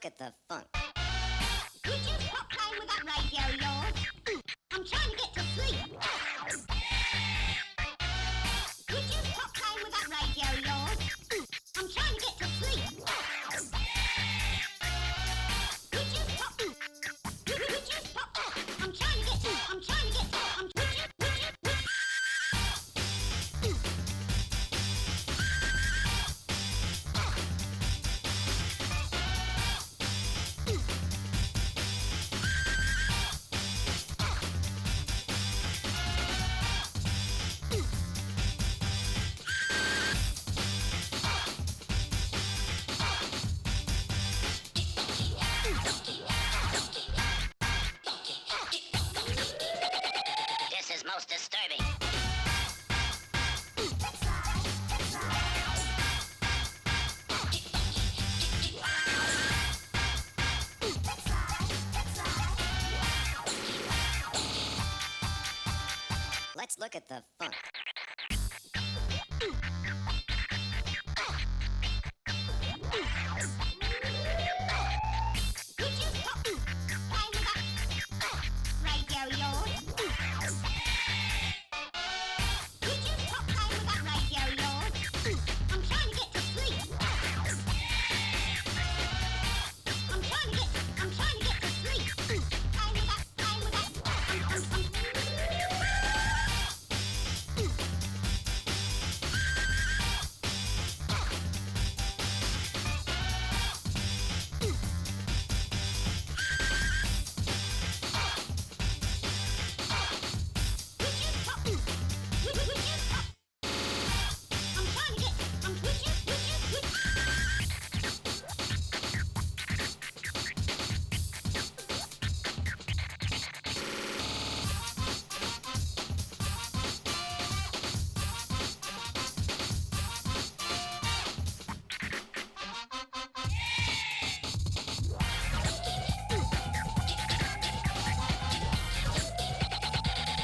look at the funk. Could you stop playing with that radio of yours? I'm trying to get to sleep. Could you stop playing with that radio of yours? I'm trying to get to sleep. Could you stop? Could you stop? I'm trying to get to. This is most disturbing. Let's look at the funk. Could you stop playing with that radio of yours? Could you stop playing with that radio of yours? I'm trying to get to sleep. I'm trying to get to sleep. Playing with that.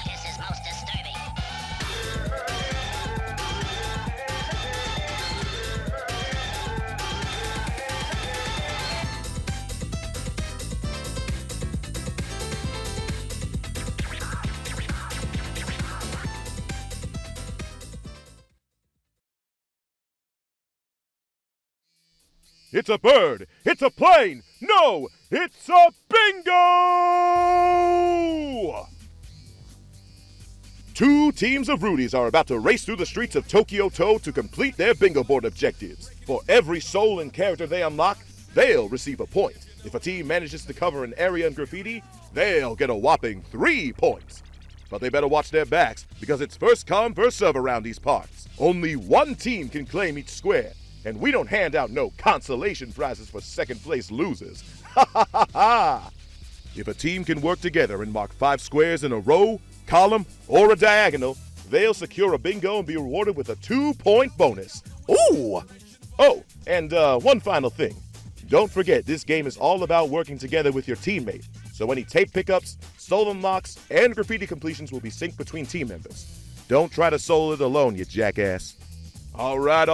This is most disturbing. It's a bird! It's a plane! No! It's a bingo! Two teams of Rudies are about to race through the streets of Tokyo to complete their bingo board objectives. For every soul and character they unlock, they'll receive a point. If a team manages to cover an area in graffiti, they'll get a whopping 3 points. But they better watch their backs, because it's first come, first serve around these parts. Only one team can claim each square, and we don't hand out no consolation prizes for second place losers. Ha ha ha ha! If a team can work together and mark 5 squares in a row, column, or a diagonal, they'll secure a bingo and be rewarded with a 2-point bonus. Ooh! Oh, and one final thing. Don't forget, this game is all about working together with your teammate. So any tape pickups, stolen locks, and graffiti completions will be synced between team members. Don't try to solo it alone, you jackass. All right,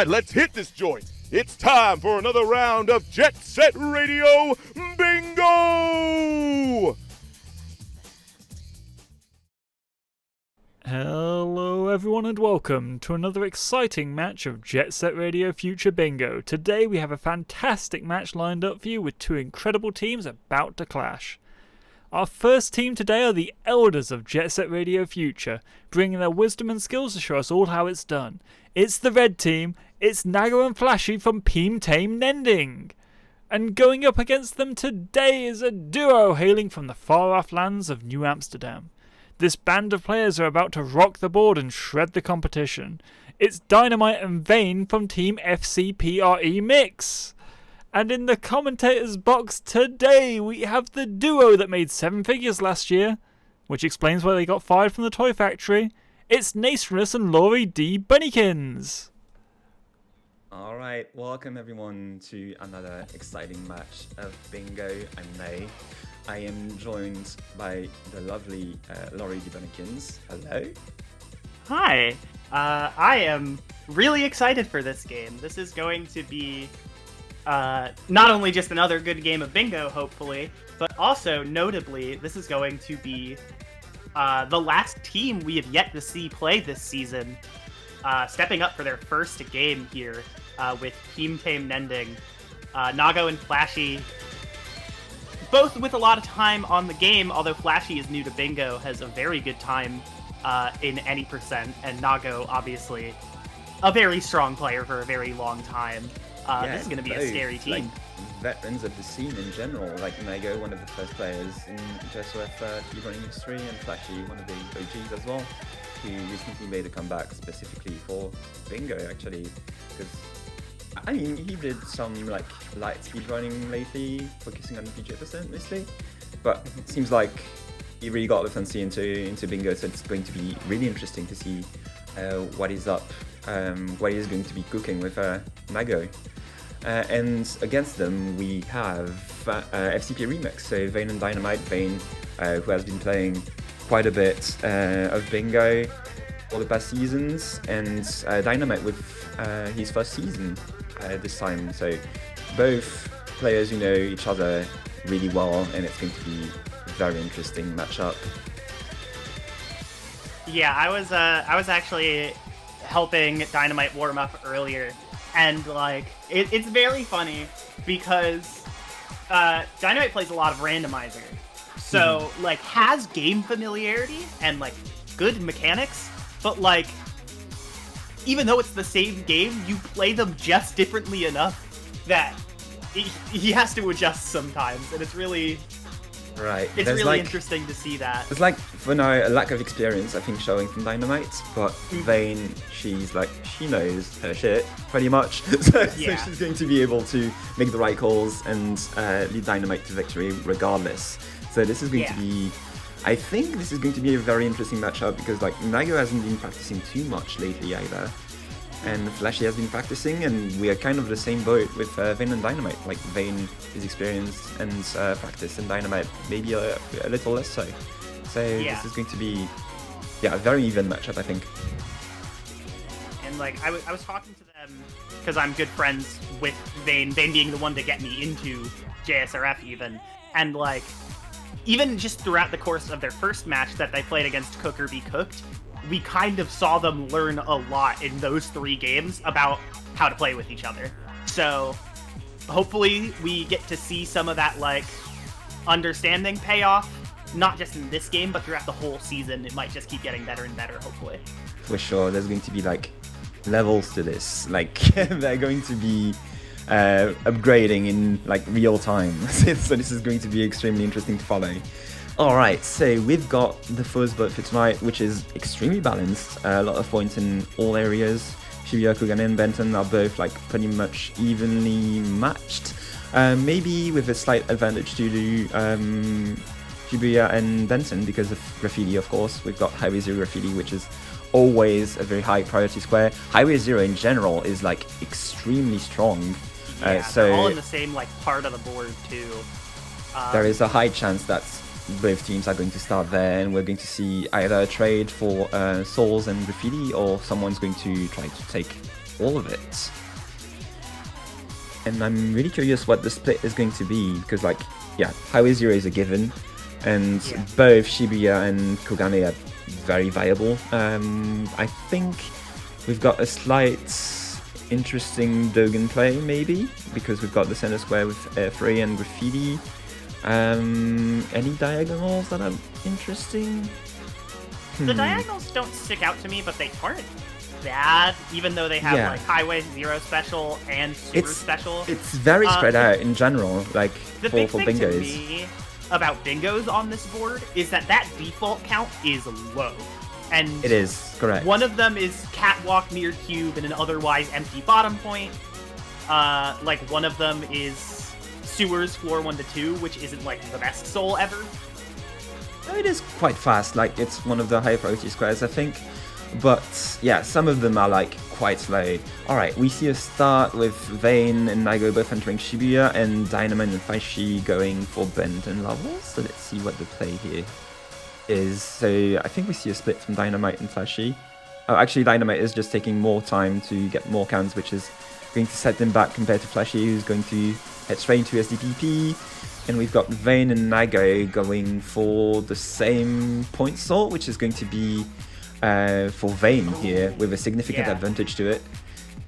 let's hit this joint. It's time for another round of Jet Set Radio Bingo! Hello everyone and welcome to another exciting match of Jet Set Radio Future Bingo. Today we have a fantastic match lined up for you with 2 incredible teams about to clash. Our first team today are the Elders of Jet Set Radio Future, bringing their wisdom and skills to show us all how it's done. It's the red team, it's Nago and Flashy from Peam Tame Nending. And going up against them today is a duo hailing from the far-off lands of New Amsterdam. This band of players are about to rock the board and shred the competition. It's Dynamite and Vane from Team F.C.P.R.E.M.I.X. And in the commentators box today, we have the duo that made 7 figures last year, which explains why they got fired from the Toy Factory. It's Naceness and Laurie D. Bunnykins. Alright, welcome everyone to another exciting match of Bingo. I'm May. I am joined by the lovely Laurie D. Bunnykins. Hello. Hi. I am really excited for this game. This is going to be not only just another good game of bingo, hopefully, but also, notably, this is going to be the last team we have yet to see play this season, stepping up for their first game here with Peam Tame Nending. Nago and Flashy, both with a lot of time on the game, although Flashy is new to bingo, has a very good time in any percent, and Nago, obviously, a very strong player for a very long time. This is going to be a scary team. Like, veterans of the scene in general, like Nago, one of the first players in JSRF running history, and Flashy, one of the OGs as well, who recently made a comeback specifically for bingo, actually, because I mean, he did some like light speed running lately, focusing on PJ% mostly, but it seems like he really got the fancy into bingo, so it's going to be really interesting to see what is up, what he's going to be cooking with Nago. And against them we have F.C.P.R.E.M.I.X, so Vayne and Dynamite. Vayne, who has been playing quite a bit of bingo for the past seasons, and Dynamite with his first season this time. So both players who know each other really well, and it's going to be a very interesting matchup. Yeah, I was actually helping Dynamite warm up earlier, and like it's very funny because Dynamite plays a lot of randomizer, so like has game familiarity and like good mechanics, but like even though it's the same game, you play them just differently enough that he has to adjust sometimes, and it's really interesting to see that. It's like, for now, a lack of experience, I think, showing from Dynamite, but Vayne, she knows her shit, pretty much. So she's going to be able to make the right calls and lead Dynamite to victory regardless. So this is going to be, I think this is going to be a very interesting matchup, because like Nago hasn't been practicing too much lately either, and Flashy has been practicing, and we are kind of the same boat with Vayne and Dynamite. Like Vayne is experienced and practice, and Dynamite maybe a little less so. So this is going to be a very even matchup, I think. And like I was talking to them because I'm good friends with Vayne being the one to get me into JSRF even, and like even just throughout the course of their first match that they played against Cook or Be Cooked, we kind of saw them learn a lot in those 3 games about how to play with each other. So hopefully we get to see some of that like understanding pay off, not just in this game, but throughout the whole season. It might just keep getting better and better, hopefully. For sure, there's going to be like levels to this. Like they're going to be upgrading in like real time. So this is going to be extremely interesting to follow. Alright, so we've got the first vote for tonight, which is extremely balanced. A lot of points in all areas. Shibuya, Kugane, and Benton are both like pretty much evenly matched. Maybe with a slight advantage to Shibuya and Benton because of Graffiti, of course. We've got Highway Zero Graffiti, which is always a very high priority square. Highway Zero in general is like extremely strong. So they're all in the same like part of the board too. There is a high chance that both teams are going to start there, and we're going to see either a trade for souls and Graffiti, or someone's going to try to take all of it. And I'm really curious what the split is going to be, because like, Highway Zero is a given, and both Shibuya and Kogane are very viable. I think we've got a slight interesting Dogen play, maybe, because we've got the center square with F.C.P.R.E.M.I.X and Graffiti. Any diagonals that are interesting? The diagonals don't stick out to me, but they aren't bad, even though they have like Highway Zero special and Sewer special. It's very spread out in general, like the for big thing bingos. To me about bingos on this board is that default count is low. And it is, correct. One of them is Catwalk near Cube and an otherwise empty bottom point. Like one of them is Sewers floor 1 to 2, which isn't like the best soul ever. It is quite fast, like it's one of the high priority squares, I think. But yeah, some of them are like quite slow. Alright, we see a start with Vayne and Nago both entering Shibuya, and Dynamite and Faishi going for Benton levels. So let's see what the play here is. So I think we see a split from Dynamite and Flashy. Oh, actually, Dynamite is just taking more time to get more counts, which is going to set him back compared to Flashy, who's going to head straight into SDPP. And we've got Vayne and Nago going for the same point sort, which is going to be for Vayne here, with a significant advantage to it.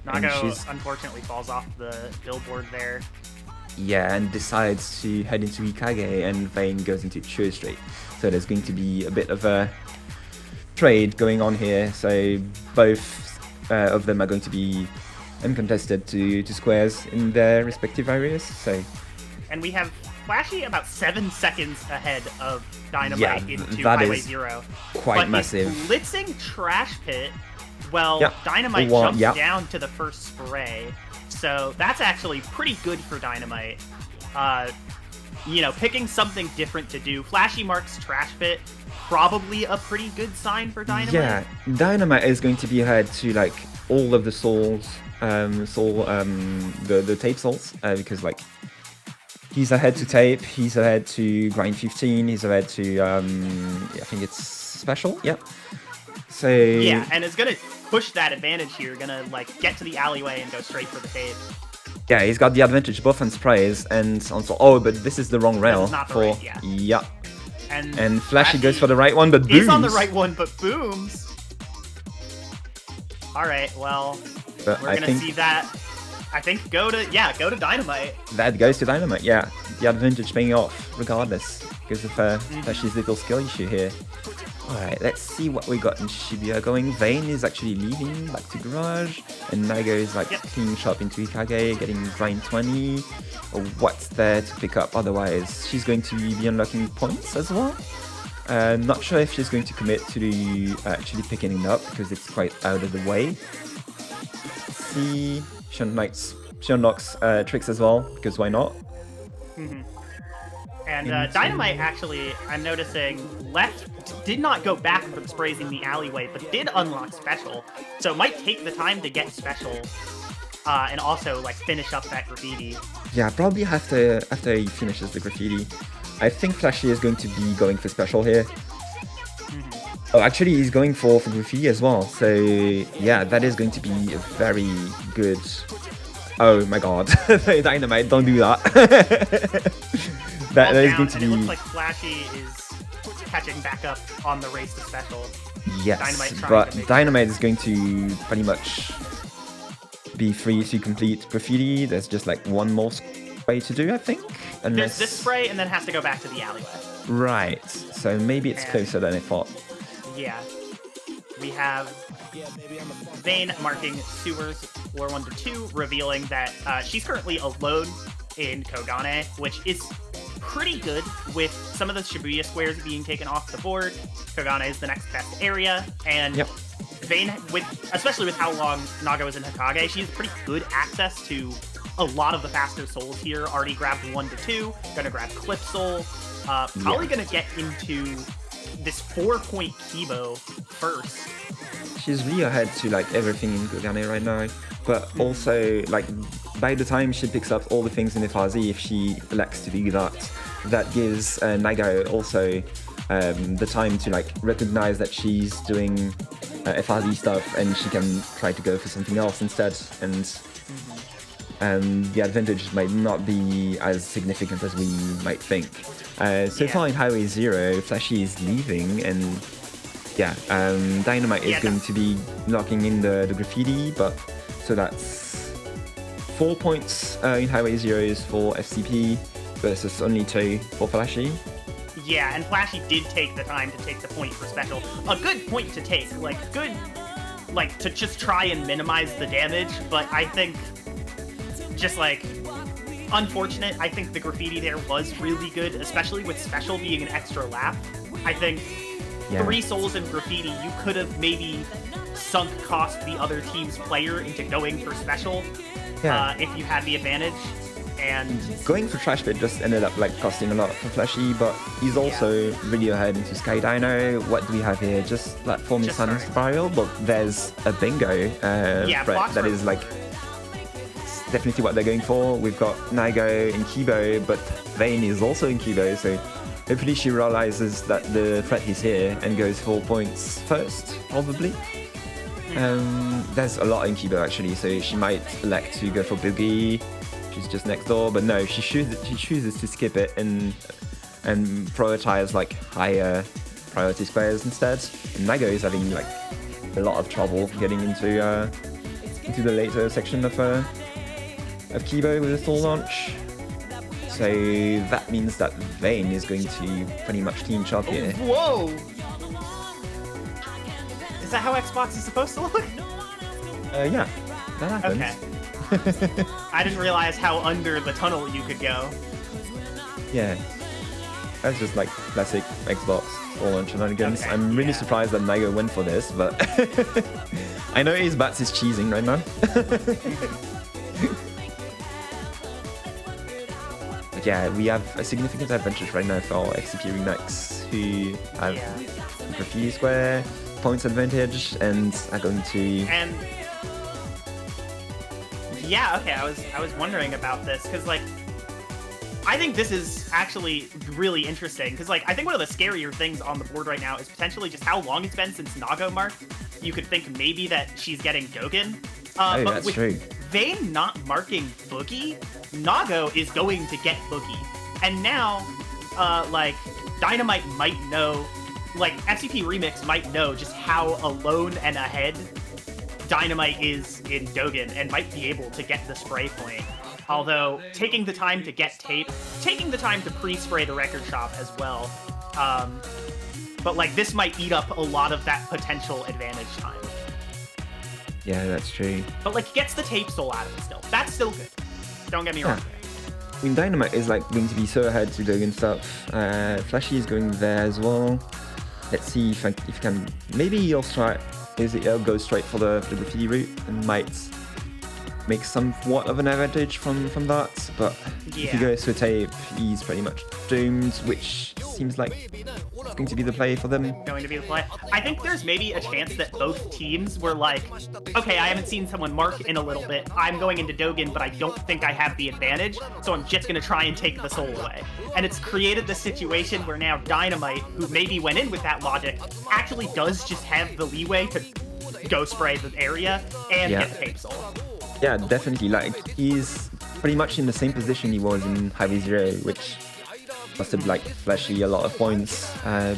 Nago unfortunately falls off the billboard there. Yeah, and decides to head into Ikage, and Vayne goes into Chur straight. So there's going to be a bit of a trade going on here. So both of them are going to be uncontested to squares in their respective areas. So, and we have Flashy about 7 seconds ahead of Dynamite into that Highway is 0. quite massive. Blitzing Trash Pit, well, Yep. Dynamite jumps down to the first spray. So that's actually pretty good for Dynamite. You know, picking something different to do. Flashy marks Trash Pit, probably a pretty good sign for Dynamite. Yeah, Dynamite is going to be ahead to like all of the souls, the tape souls, because like he's ahead to tape, he's ahead to grind 15, he's ahead to I think it's special. Yep. So yeah, and it's gonna push that advantage here. Gonna like get to the alleyway and go straight for the tape. Yeah, he's got the advantage both on sprays and on soul. Oh, but this is the wrong rail. This is not the right, yeah. Yeah. And Flashy goes for the right one, but booms. He's on the right one, but booms. All right, well, But we're gonna see that. I think go to Dynamite. That goes to Dynamite. Yeah, the advantage paying off regardless because of Flashy's little skill issue here. Alright, let's see what we got in Shibuya going. Vayne is actually leaving back to Garage, and Nago is like cleaning shop into Ikage, getting grind 20. What's there to pick up otherwise? She's going to be unlocking points as well. Not sure if she's going to commit to the actually picking it up because it's quite out of the way. Let's see, she unlocks tricks as well because why not? And Dynamite actually, I'm noticing, did not go back from spraysing the alleyway, but did unlock special. So it might take the time to get special, and also like finish up that graffiti. Yeah, probably after he finishes the graffiti. I think Flashy is going to be going for special here. Oh, actually, he's going for graffiti as well. So yeah, that is going to be a very good. Oh my god, Dynamite! Don't do that. That is going to be. It looks like Flashy is catching back up on the race to special. Yes, Dynamite is going to pretty much be free to complete graffiti. There's just like one more way to do, I think. There's this spray and then has to go back to the alleyway. Right, so maybe it's closer than I thought. Yeah. We have Vayne marking Sewers floor 1 to 2, revealing that she's currently alone in Kogane, which is pretty good with some of the Shibuya squares being taken off the board. Kogane is the next best area, and Vayne, especially with how long Nago is in Hokage, she has pretty good access to a lot of the faster souls here. Already grabbed 1 to 2, gonna grab Clip Soul, probably gonna get into this 4-point Kibo first. She's really ahead to like everything in Kogane right now, but also like by the time she picks up all the things in FRZ, if she elects to do that, that gives Nago also the time to like recognize that she's doing FRZ stuff, and she can try to go for something else instead, and the advantage might not be as significant as we might think. So far in Highway 0, Flashy is leaving, and Dynamite is going to be locking in the graffiti, but so that's 4 points in Highway 0 is for F.C.P.R.E.M.I.X versus only 2 for Flashy. Yeah, and Flashy did take the time to take the point for special. A good point to take, to just try and minimize the damage, but I think just unfortunate. I think the graffiti there was really good, especially with special being an extra lap. I think 3 souls in graffiti, you could have maybe sunk cost the other team's player into going for special if you had the advantage. And going for Trash Pit just ended up costing a lot for Flashy, but he's also really ahead into Sky Dino. What do we have here? Just platform is Sun Spiral, but there's a bingo threat that is definitely what they're going for. We've got Nago in Kibo, but Vayne is also in Kibo, so hopefully she realizes that the threat is here and goes 4 points first, probably. There's a lot in Kibo actually, so she might elect to go for Boogie. She's just next door, but no, she chooses to skip it and prioritize like higher priority squares instead. And Nago is having like a lot of trouble getting into the later section of Kibo with a full launch. So that means that Vayne is going to pretty much team chop here. Whoa! Is that how Xbox is supposed to look? Yeah, that happens. Okay. I didn't realize how under the tunnel you could go. Yeah. That's just like classic Xbox full launch shenanigans. Okay, I'm really yeah. surprised that Nago went for this, but I know his bats is cheesing right now. But yeah, we have a significant advantage right now for F.C.P.R.E.M.I.X, who have graffiti square, points advantage, and are going to... And yeah, okay, I was wondering about this because like I think this is actually really interesting because like I think one of the scarier things on the board right now is potentially just how long it's been since Nago marked. You could think maybe that she's getting Dogen. Oh, but that's with true. Vayne not marking Boogie, Nago is going to get Boogie. And now, like, Dynamite might know, like, F.C.P.R.E.M.I.X might know just how alone and ahead Dynamite is in Dogen and might be able to get the spray point. Although, taking the time to get tape, taking the time to pre-spray the record shop as well. But, like, this might eat up a lot of that potential advantage time. Yeah, that's true. But, like, gets the tape stole out of it still. That's still good. Don't get me wrong. I mean, Dynamite is like going to be so ahead to Dogen stuff. Flashy is going there as well. Let's see if you can. Maybe he'll go straight for the graffiti route and might make somewhat of an advantage from that. But if he Yeah. goes to a tape, he's pretty much doomed, which seems like it's going to be the play for them. Going to be the play. I think there's maybe a chance that both teams were like, okay, I haven't seen someone mark in a little bit. I'm going into Dogen, but I don't think I have the advantage, so I'm just going to try and take the soul away. And it's created the situation where now Dynamite, who maybe went in with that logic, actually does just have the leeway to go spray the area and Yeah. get the tape soul. Yeah, definitely. Like, he's pretty much in the same position he was in Highway Zero, which costed like Flashy a lot of points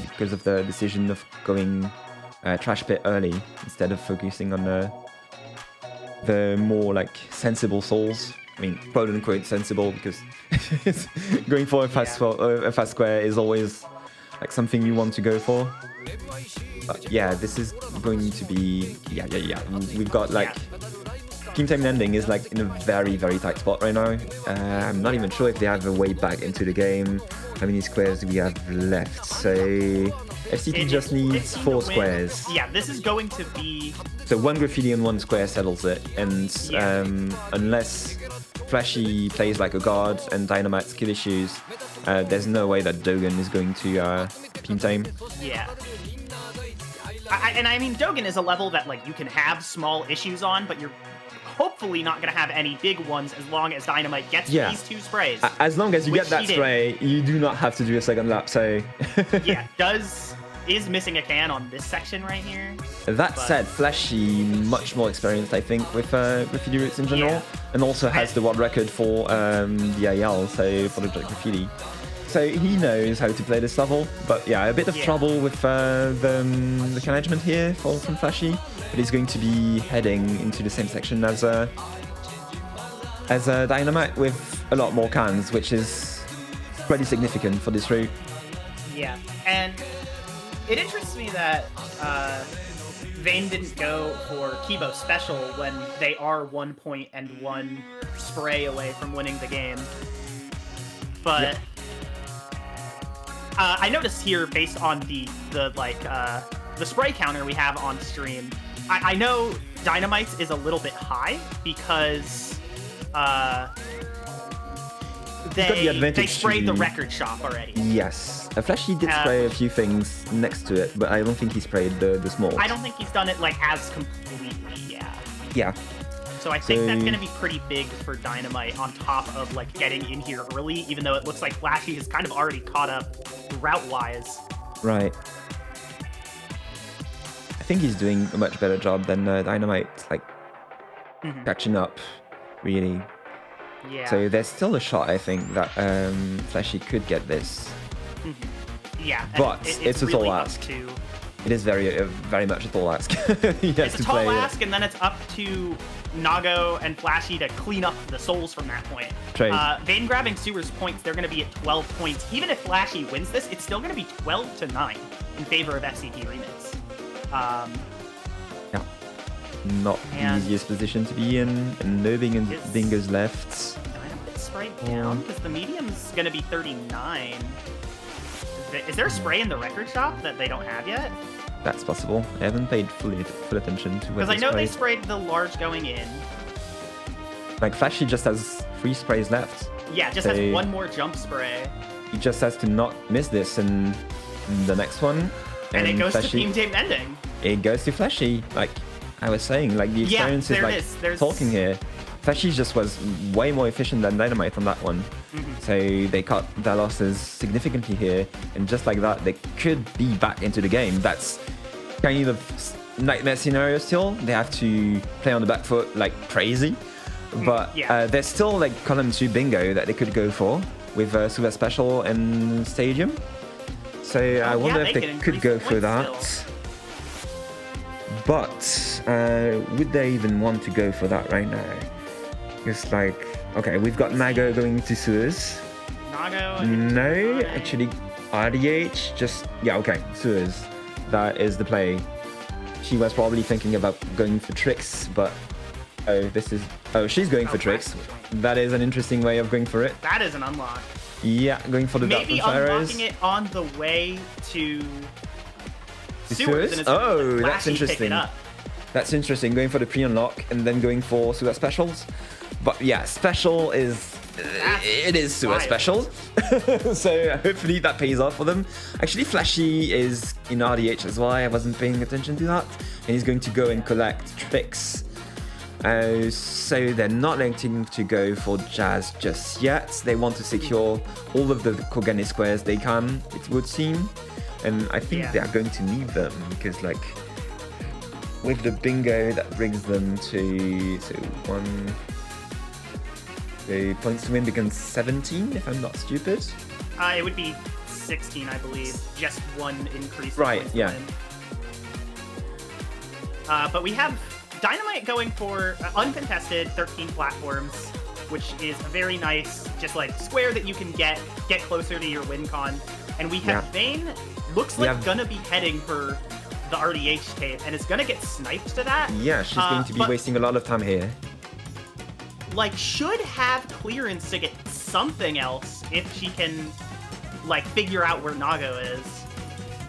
because of the decision of going Trash Pit early instead of focusing on the more like sensible souls. I mean, quote unquote sensible, because going for a fast square is always like something you want to go for. But yeah, this is going to be yeah. We've got like. Peam Tame Nending is like in a very, very tight spot right now. I'm not even sure if they have a way back into the game. How many squares do we have left? So FCP just needs 4 squares. Yeah, this is going to be... So 1 graffiti and 1 square settles it. And unless Flashy plays like a god and Dynamite's kill issues, there's no way that Dogen is going to Peam Tame. Yeah. I mean, Dogen is a level that like you can have small issues on, but you're hopefully not going to have any big ones as long as Dynamite gets these 2 sprays. As long as you Which get that he did. spray, you do not have to do a second lap, so... Yeah, is missing a can on this section right here. That said, Flashy much more experienced, I think, with graffiti routes in general, and also has the world record for the IL, so for the graffiti. So he knows how to play this level, but yeah, a bit of trouble with the management here from Flashy, but he's going to be heading into the same section as Dynamite with a lot more cans, which is pretty significant for this route. Yeah, and it interests me that Vayne didn't go for Kibo Special when they are 1 point and 1 spray away from winning the game. But I noticed here, based on the spray counter we have on stream, I know Dynamite's is a little bit high because they sprayed the record shop already. Yes, Flashy did spray a few things next to it, but I don't think he sprayed the small. I don't think he's done it like as completely, Yeah. So I think that's going to be pretty big for Dynamite on top of like getting in here early, even though it looks like Flashy has kind of already caught up route-wise. Right. I think he's doing a much better job than Dynamite, like catching up, really. Yeah. So there's still a shot, I think, that Flashy could get this. Yeah. and But it's a really tall up ask. to- It is very much a tall ask. He has It's a to tall play ask, and then it's up to Nago and Flashy to clean up the souls from that point. Trade. Vayne grabbing Sewer's points, they're going to be at 12 points. Even if Flashy wins this, it's still going to be 12-9 in favor of F.C.P.R.E.M.I.X. Yeah. Not the And easiest position to be in, and no Bingo's left. Dynamite spray down because the medium's going to be 39. Is there a spray in the record shop that they don't have yet? That's possible. I haven't paid full attention to what Because I know they sprayed. sprayed the large going in. Like Flashy just has 3 sprays left. Yeah, just has one more jump spray. He just has to not miss this in the next one. And it goes Flashy, to Peam Tame Nending. It goes to Flashy. Like I was saying, like the Yeah, experience there is it like is. There's- talking here. Flashy just was way more efficient than Dynamite on that one. So they cut their losses significantly here. And just like that, they could be back into the game. That's kind of nightmare scenario still. They have to play on the back foot like crazy. But yeah. there's still like column 2 bingo that they could go for with Super Special and Stadium. So I wonder if they they can could increase go the for that. points But would they even want to go for that right now? It's like, okay, we've got Nago going to Suez. Nago. No, actually, RDH just, yeah, okay, Suez. That is the play. She was probably thinking about going for tricks, but she's going for tricks. That is an interesting way of going for it. That is an unlock. Yeah, going for the Maybe Dark Arrows. unlocking it on the way to To Sewers. Suez? And it's Oh, Flashy that's pick it interesting. up. That's interesting, going for the pre-unlock and then going for Suez Specials. But yeah, Special is... it is Suez wild. Special. So hopefully that pays off for them. Actually, Flashy is in RDH as well. I wasn't paying attention to that. And he's going to go and collect tricks. So they're not electing to go for Jazz just yet. They want to secure all of the Kogane squares they can, it would seem. And I think they are going to need them because, like, with the bingo, that brings them to the points to win becomes 17, if I'm not stupid. It would be 16, I believe. Just one increase. in Right, points to yeah. win. But we have Dynamite going for uncontested 13 platforms, which is a very nice, just like square that you can get closer to your win con. And we have Vayne, looks like gonna be heading for the RDH tape, and is gonna get sniped to that. Yeah, she's going to be wasting a lot of time here. Like, should have clearance to get something else if she can, like, figure out where Nago is,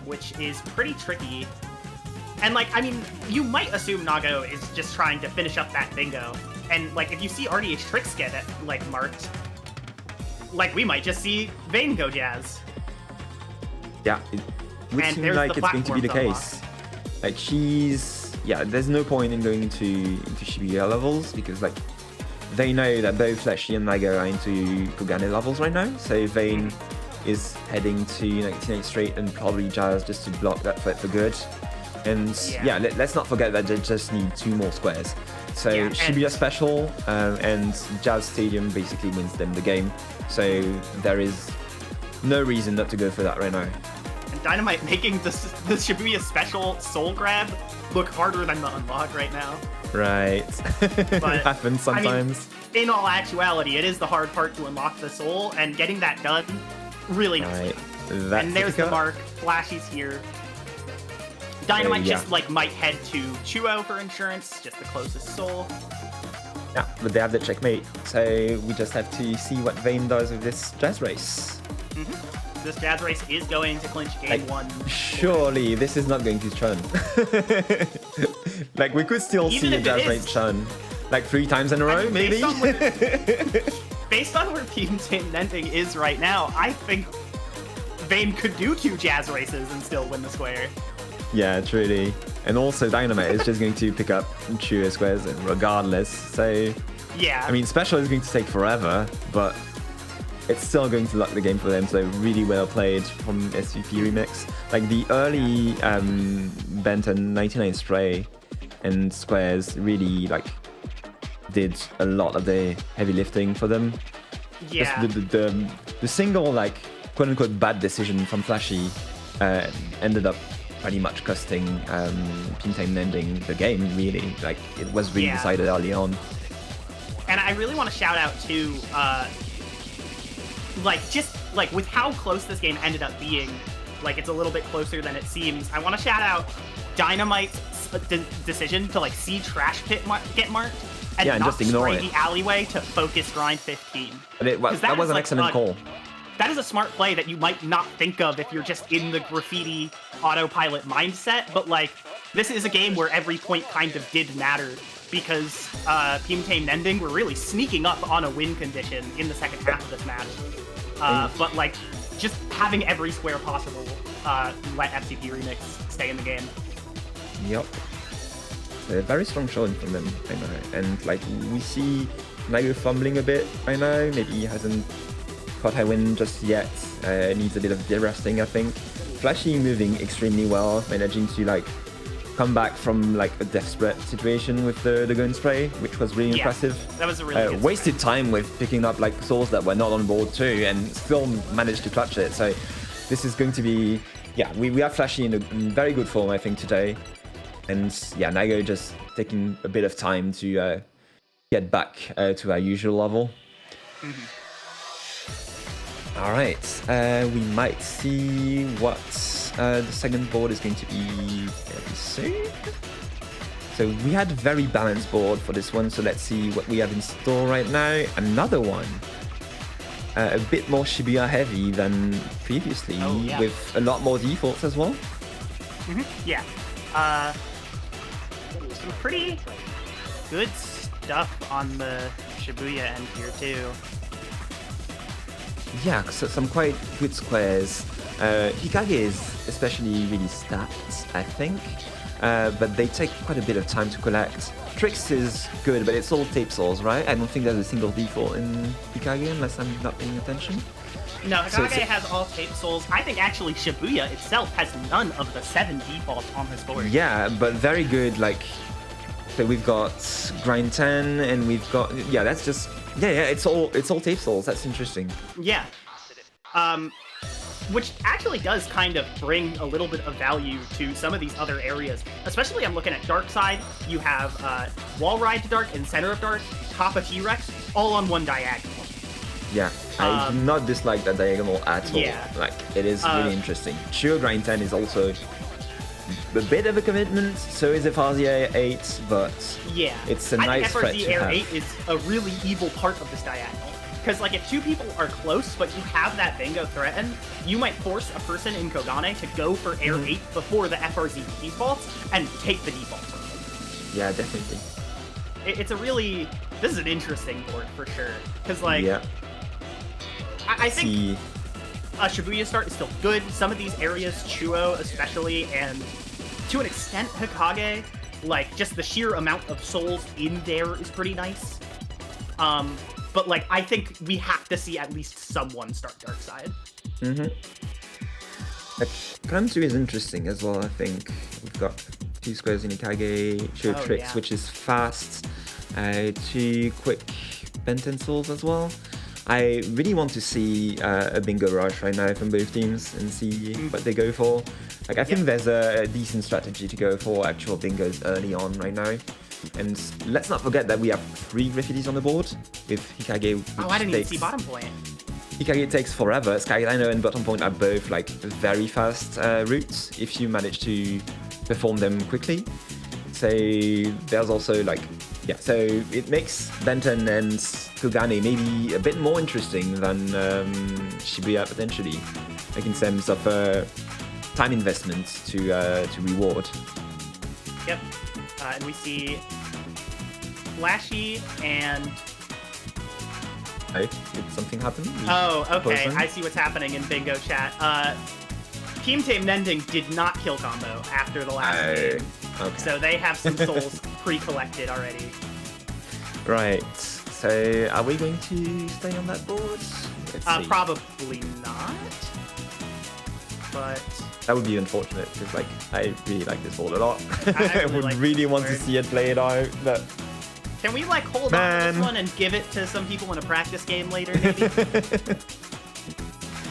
which is pretty tricky. And, like, I mean, you might assume Nago is just trying to finish up that bingo. And, like, if you see RDH tricks get it, like, marked, like, we might just see Vayne go Jazz. Yeah, it would And seem there's like the it's going to be the platforms case. Like, she's... Yeah, there's no point in going into Shibuya levels because, like, they know that both Flashy and Nago are into Kogane levels right now. So Vayne is heading to 99 straight and probably Jazz just to block that fight for good. And yeah, let's not forget that they just need 2 more squares. So Shibuya Special and Jazz Stadium basically wins them the game. So there is no reason not to go for that right now. And Dynamite making the Shibuya Special soul grab look harder than the unlock right now. Right. It happens sometimes. I mean, in all actuality, it is the hard part to unlock the soul, and getting that done really nice. Right. And there's the mark. Flashy's here. Dynamite just like might head to Chuo for insurance, just the closest soul. Yeah, but they have the checkmate, so we just have to see what Vayne does with this Jazz race. This Jazz race is going to clinch game 1. Surely this is not going to churn. Like, we could still see a Jazz race churn like 3 times in a row, maybe. Based on where Peam Tame Nending is right now, I think Vayne could do 2 Jazz races and still win the square. Yeah, truly. And also Dynamite is just going to pick up Chuo squares regardless. So yeah, I mean, Special is going to take forever, but it's still going to lock the game for them. So really well played from F.C.P.R.E.M.I.X. Like the early Benton 99 Stray and Squares really like did a lot of the heavy lifting for them. Yeah. Just the single like quote unquote bad decision from Flashy ended up pretty much costing Peam Tame Nending the game. Really, like it was really decided early on. And I really want to shout out to just with how close this game ended up being. Like it's a little bit closer than it seems. I want to shout out Dynamite's decision to like see Trash Pit get marked and and not just ignore spray it. the alleyway to focus grind 15. But that was an excellent call. That is a smart play that you might not think of if you're just in the graffiti autopilot mindset, but like this is a game where every point kind of did matter because Peam Tame Nending were really sneaking up on a win condition in the second half of this match. But like just having every square possible let F.C.P.R.E.M.I.X stay in the game. Yep. A very strong showing from them, I know. And like we see Nago fumbling a bit, I know. Maybe he hasn't caught a win just yet. Needs a bit of de-resting, I think. Flashy moving extremely well, managing to like come back from like a desperate situation with the gun spray, which was really impressive. That was a really good wasted time with picking up like souls that were not on board too, and still managed to clutch it. So this is going to be, we have Flashy in very good form, I think, today. And Nago just taking a bit of time to get back to our usual level. All right, we might see what the second board is going to be very soon. So we had a very balanced board for this one, so let's see what we have in store right now. Another one, a bit more Shibuya heavy than previously, with a lot more defaults as well. Yeah. Some pretty good stuff on the Shibuya end here too. Yeah, so some quite good squares. Hikage is especially really stacked, I think, but they take quite a bit of time to collect. Tricks is good, but it's all tape souls, right? I don't think there's a single default in Hikage unless I'm not paying attention. No, Hikage has all tape souls. I think actually Shibuya itself has none of the 7 defaults on his board. Yeah, but very good, like, so we've got Grind 10, and we've got, that's just, it's all tape souls. That's interesting. Yeah. Which actually does kind of bring a little bit of value to some of these other areas. Especially I'm looking at Dark Side. You have Wall Ride to Dark and Center of Dark, top of T-Rex, all on one diagonal. Yeah, I do not dislike that diagonal at all. Yeah. Like, it is really interesting. Sure, Grind 10 is also a bit of a commitment, so is F.R.E.M.I.X 8, but it's a nice threat to have. I think F.R.E.M.I.X 8 is a really evil part of this diagonal. Because, like, if 2 people are close, but you have that bingo threaten, you might force a person in Kogane to go for Air 8 before the FRZ defaults and take the default from them. Yeah, definitely. It's a really... This is an interesting board, for sure. Because, like... I think Shibuya start is still good. Some of these areas, Chuo especially, and to an extent Hikage, like, just the sheer amount of souls in there is pretty nice. But, like, I think we have to see at least someone start Dark Side. Kansu is interesting as well, I think. We've got 2 squares in Hikage, Chuo Tricks, which is fast, 2 quick Benton souls as well. I really want to see a bingo rush right now from both teams and see what they go for. Like, I think there's a decent strategy to go for actual bingos early on right now. And let's not forget that we have 3 graffitis on the board with Hikage. I didn't even see bottom point. Hikage takes forever. Skyliner and bottom point are both like very fast routes if you manage to perform them quickly. So there's also like, so it makes Benton and Kogane maybe a bit more interesting than Shibuya potentially, like in terms of time investment to reward. Yep. And we see Flashy and... Oh, did something happen? Okay. I see what's happening in Bingo chat. Peam Tame Nending did not kill combo after the last game. Okay. So they have some souls pre-collected already. Right. So are we going to stay on that board? Let's see. Probably not. But That would be unfortunate because like I really like this board a lot. I really would like really this want to board. see it played out, but can we like hold on to this Man. one and give it to some people in a practice game later? Maybe.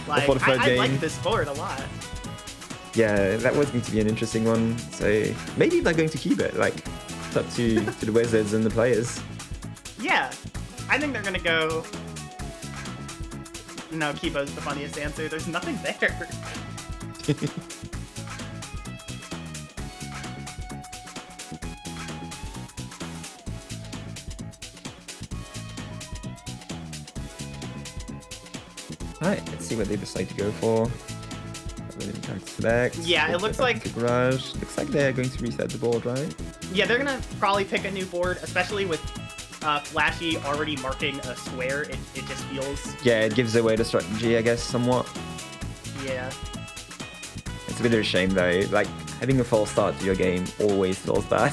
Like, for the third I like game. this board a lot. yeah, that was going to be an interesting one. So maybe they're going to keep it. Like it's up to the Wizards and the players. Yeah, I think they're gonna go. No, Kibo's the funniest answer. There's nothing there. Alright, let's see what they decide to go for. Select. Yeah, it looks like- Garage. Looks like they're going to reset the board, right? Yeah, they're gonna probably pick a new board, especially with Flashy already marking a square. It just feels. Yeah, it gives away the strategy, I guess, somewhat. Yeah. It's a bit of a shame though. Like having a false start to your game always feels bad.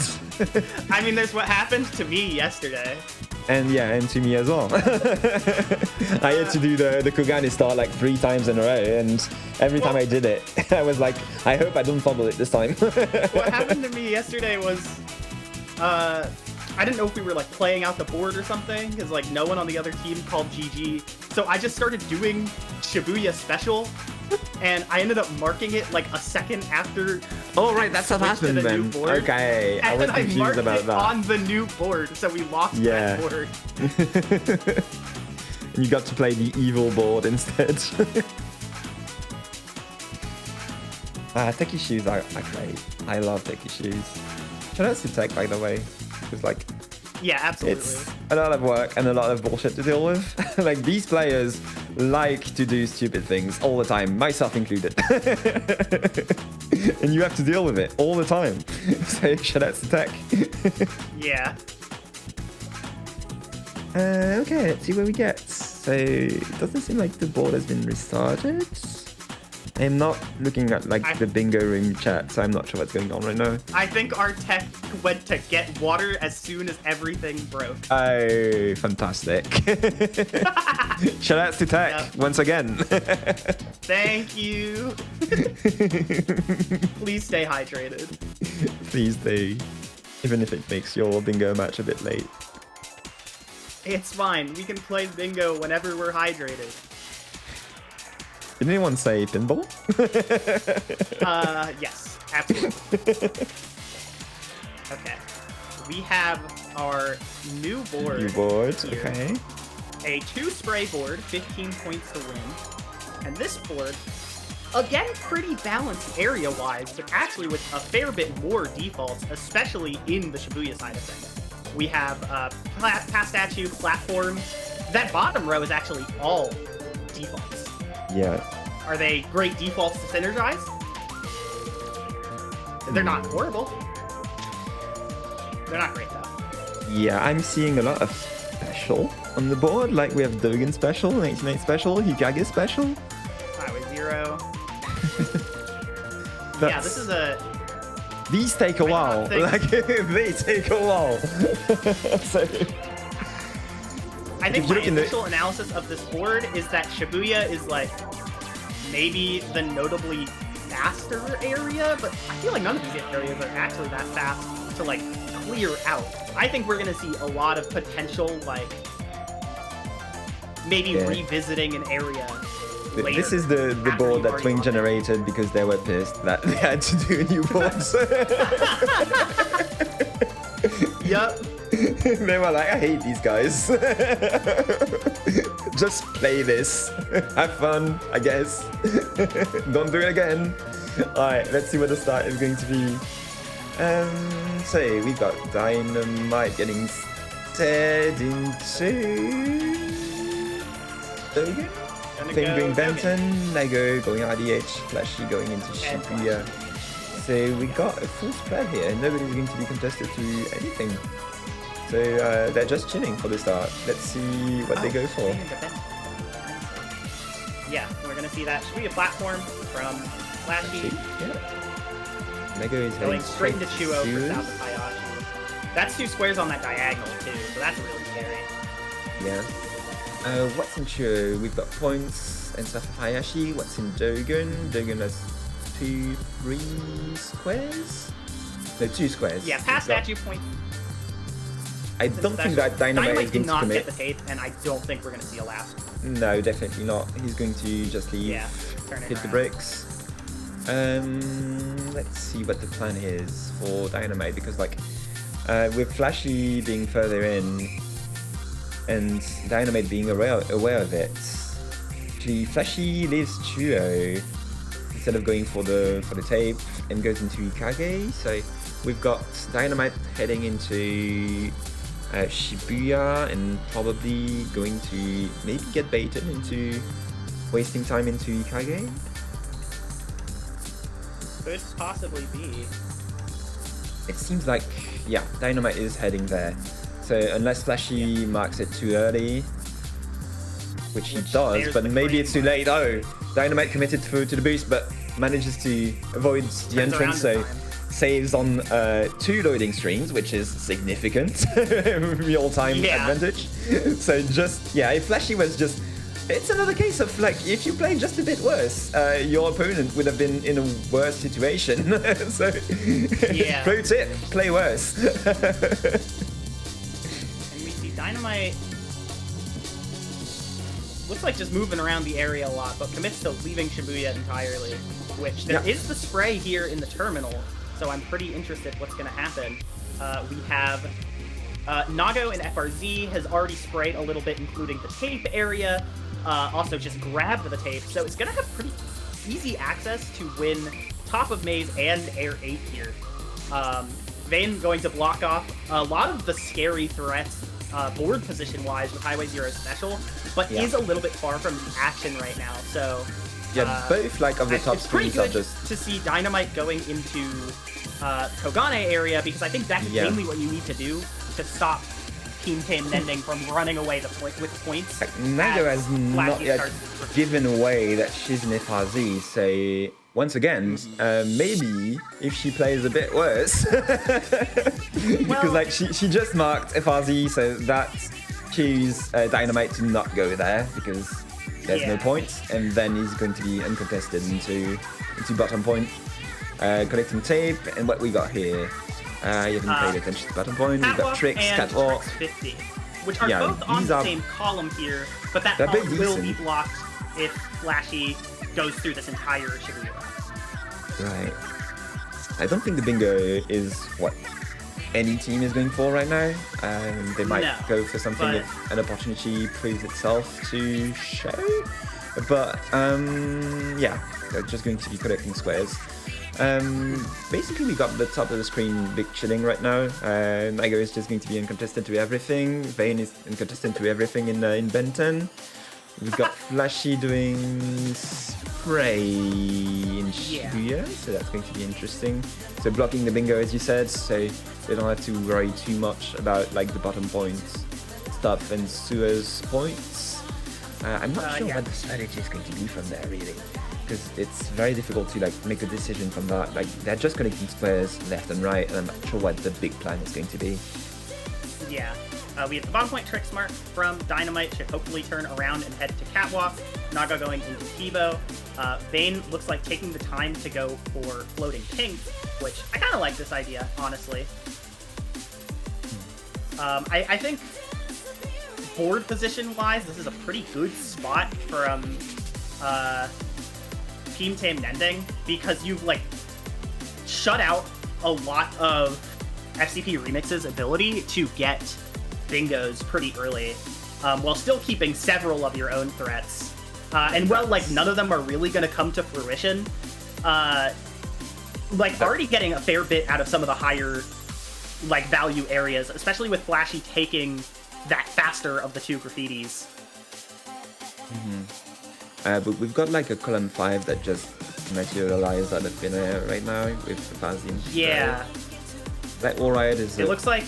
I mean, there's what happened to me yesterday. And yeah, and to me as well. I had to do the Kogane start like 3 times in a row, and every time I did it, I was like, I hope I don't fumble it this time. What happened to me yesterday was, I didn't know if we were like playing out the board or something, because like no one on the other team called GG. So I just started doing Shibuya Special, and I ended up marking it like a second after. Oh right, that's what switched to happened the new then. board. Okay, I And was I confused marked about it that. on the new board, so we lost Yeah. that board. And you got to play the evil board instead. Techie shoes are great. I love techie shoes. Shout out to Tech, by the way. It's like, Yeah, absolutely. it's a lot of work and a lot of bullshit to deal with. Like, these players like to do stupid things all the time, myself included. And you have to deal with it all the time. So shout out to Tech. Yeah. Okay, let's see where we get. So it doesn't seem like the board has been restarted. I'm not looking at like the bingo room chat, so I'm not sure what's going on right now. I think our tech went to get water as soon as everything broke. Oh, fantastic. Shout outs to Tech Yep. once again. Thank you. Please stay hydrated. Please do. Even if it makes your bingo match a bit late. It's fine. We can play bingo whenever we're hydrated. Did anyone say pinball? Yes, absolutely. Okay. We have our new board. New board, here. okay. A 2-spray board, 15 points to win. And this board, again, pretty balanced area-wise, but actually with a fair bit more defaults, especially in the Shibuya side of things. We have pass statue, platform. That bottom row is actually all defaults. Yeah. Are they great defaults to synergize? They're not horrible. They're not great though. Yeah, I'm seeing a lot of special on the board. Like we have Dogen special, 99 special, Hikage special. Highway 0. Yeah, That's- this is a. These take a I do not while. think- Like they take a while. So I think If you my look in the- initial analysis of this board is that Shibuya is like maybe the notably faster area, but I feel like none of these areas are actually that fast to like clear out. I think we're gonna see a lot of potential, like maybe Yeah. revisiting an area. Later, this is the after board you've that already Twing won it. generated because they were pissed that they had to do a new board. Yup. They were like, I hate these guys. Just play this. Have fun, I guess. Don't do it again. Alright, let's see what the start is going to be. So we've got Dynamite getting set into Dogen. Gonna Thing go going Dogen. Benton, Lego going RDH, Flashy going into And Shibuya. So we got a full spread here. Nobody's going to be contested to anything. So they're just chilling for the start. Let's see what they go for. and defense. Yeah, we're gonna see that Shibuya platform from Flashy Yeah. Lego is going heading straight into Chuo for Suez. South of Hayashi. That's 2 squares on that diagonal too, so that's really scary. Yeah. What's in Chio? We've got points and stuff. Hayashi. What's in Dogen? Dogen has 3 squares? No, 2 squares. Yeah, past statue point. I don't think that Dynamite is going to not commit. get the tape, and I don't think we're going to see a last. No, definitely not. He's going to just leave, Yeah, turn it hit the around. bricks. Let's see what the plan is for Dynamite, because like with Flashy being further in and Dynamite being aware of it, actually Flashy leaves Chuo instead of going for the tape and goes into Ikage. So we've got Dynamite heading into Shibuya and probably going to maybe get baited into wasting time into Ikage. Could possibly be. It seems like, yeah, Dynamite is heading there. So unless Flashy marks it too early, which he does, there's but the maybe it's too claim. late. Oh, Dynamite committed to the boost, but manages to avoid the Turns around entrance, so in time. saves on 2 loading screens, which is significant real-time Yeah. advantage. So just, yeah, if Flashy was just, it's another case of like, if you play just a bit worse, your opponent would have been in a worse situation. So, Yeah. pro tip, play worse. And we see Dynamite looks like just moving around the area a lot, but commits to leaving Shibuya entirely. Which there Yeah. is the spray here in the terminal, so I'm pretty interested what's going to happen. We have Nago and F.R.Z. has already sprayed a little bit, including the tape area. Also just grabbed the tape, so it's going to have pretty easy access to win top of maze and air 8 here. Vayne going to block off a lot of the scary threats board position-wise with Highway Zero Special, but Yeah. is a little bit far from the action right now, so... Yeah, both like of the top it's pretty screens are good just, to see Dynamite going into Kogane area, because I think that's Yeah. mainly what you need to do to stop Peam Tame Nending from running away with points. like, Nago as has not Flashy yet starts- given away that she's an FRZ, so once again, maybe if she plays a bit worse, because Well- like she just marked FRZ, so that cues Dynamite to not go there because there's no Yeah. points, and then he's going to be uncontested into bottom point, collecting tape. And what we got here? You haven't paid attention to bottom point. We've got Catwalk tricks, and catwalk. Tricks 50, which are Yeah, both on these the are- same column here, but that They're column big will be decent. blocked if Flashy goes through this entire Shibuya. Right. I don't think the bingo is what any team is going for right now. They might No, go for something but- if an opportunity proves itself to show. But yeah, they're just going to be collecting squares. Basically, we got the top of the screen big chilling right now. Nago is just going to be uncontested to everything. Vayne is uncontested to everything in Ben 10. We've got Flashy doing spray in Shibuya, so that's going to be interesting. So blocking the bingo, as you said, so they don't have to worry too much about like the bottom points stuff and Sua's points. I'm not sure yeah. what the strategy is going to be from there, really, because it's very difficult to like make a decision from that. Like they're just collecting squares left and right, and I'm not sure what the big plan is going to be. Yeah. We have the bottom point trick smart from Dynamite, should hopefully turn around and head to Catwalk. Naga going into Kibo. Vayne looks like taking the time to go for floating pink, which I kind of like this idea, honestly. I think board position-wise, this is a pretty good spot from Peam Tame Nending, because you've like shut out a lot of F.C.P.R.E.M.I.X's ability to get bingos pretty early, while still keeping several of your own threats. And well, like none of them are really going to come to fruition. Like already getting a fair bit out of some of the higher like value areas, especially with Flashy taking that faster of the 2 graffitis. But we've got like a column 5 that just materialized out of thin air right now with Fazin. Yeah, That alright is it looks like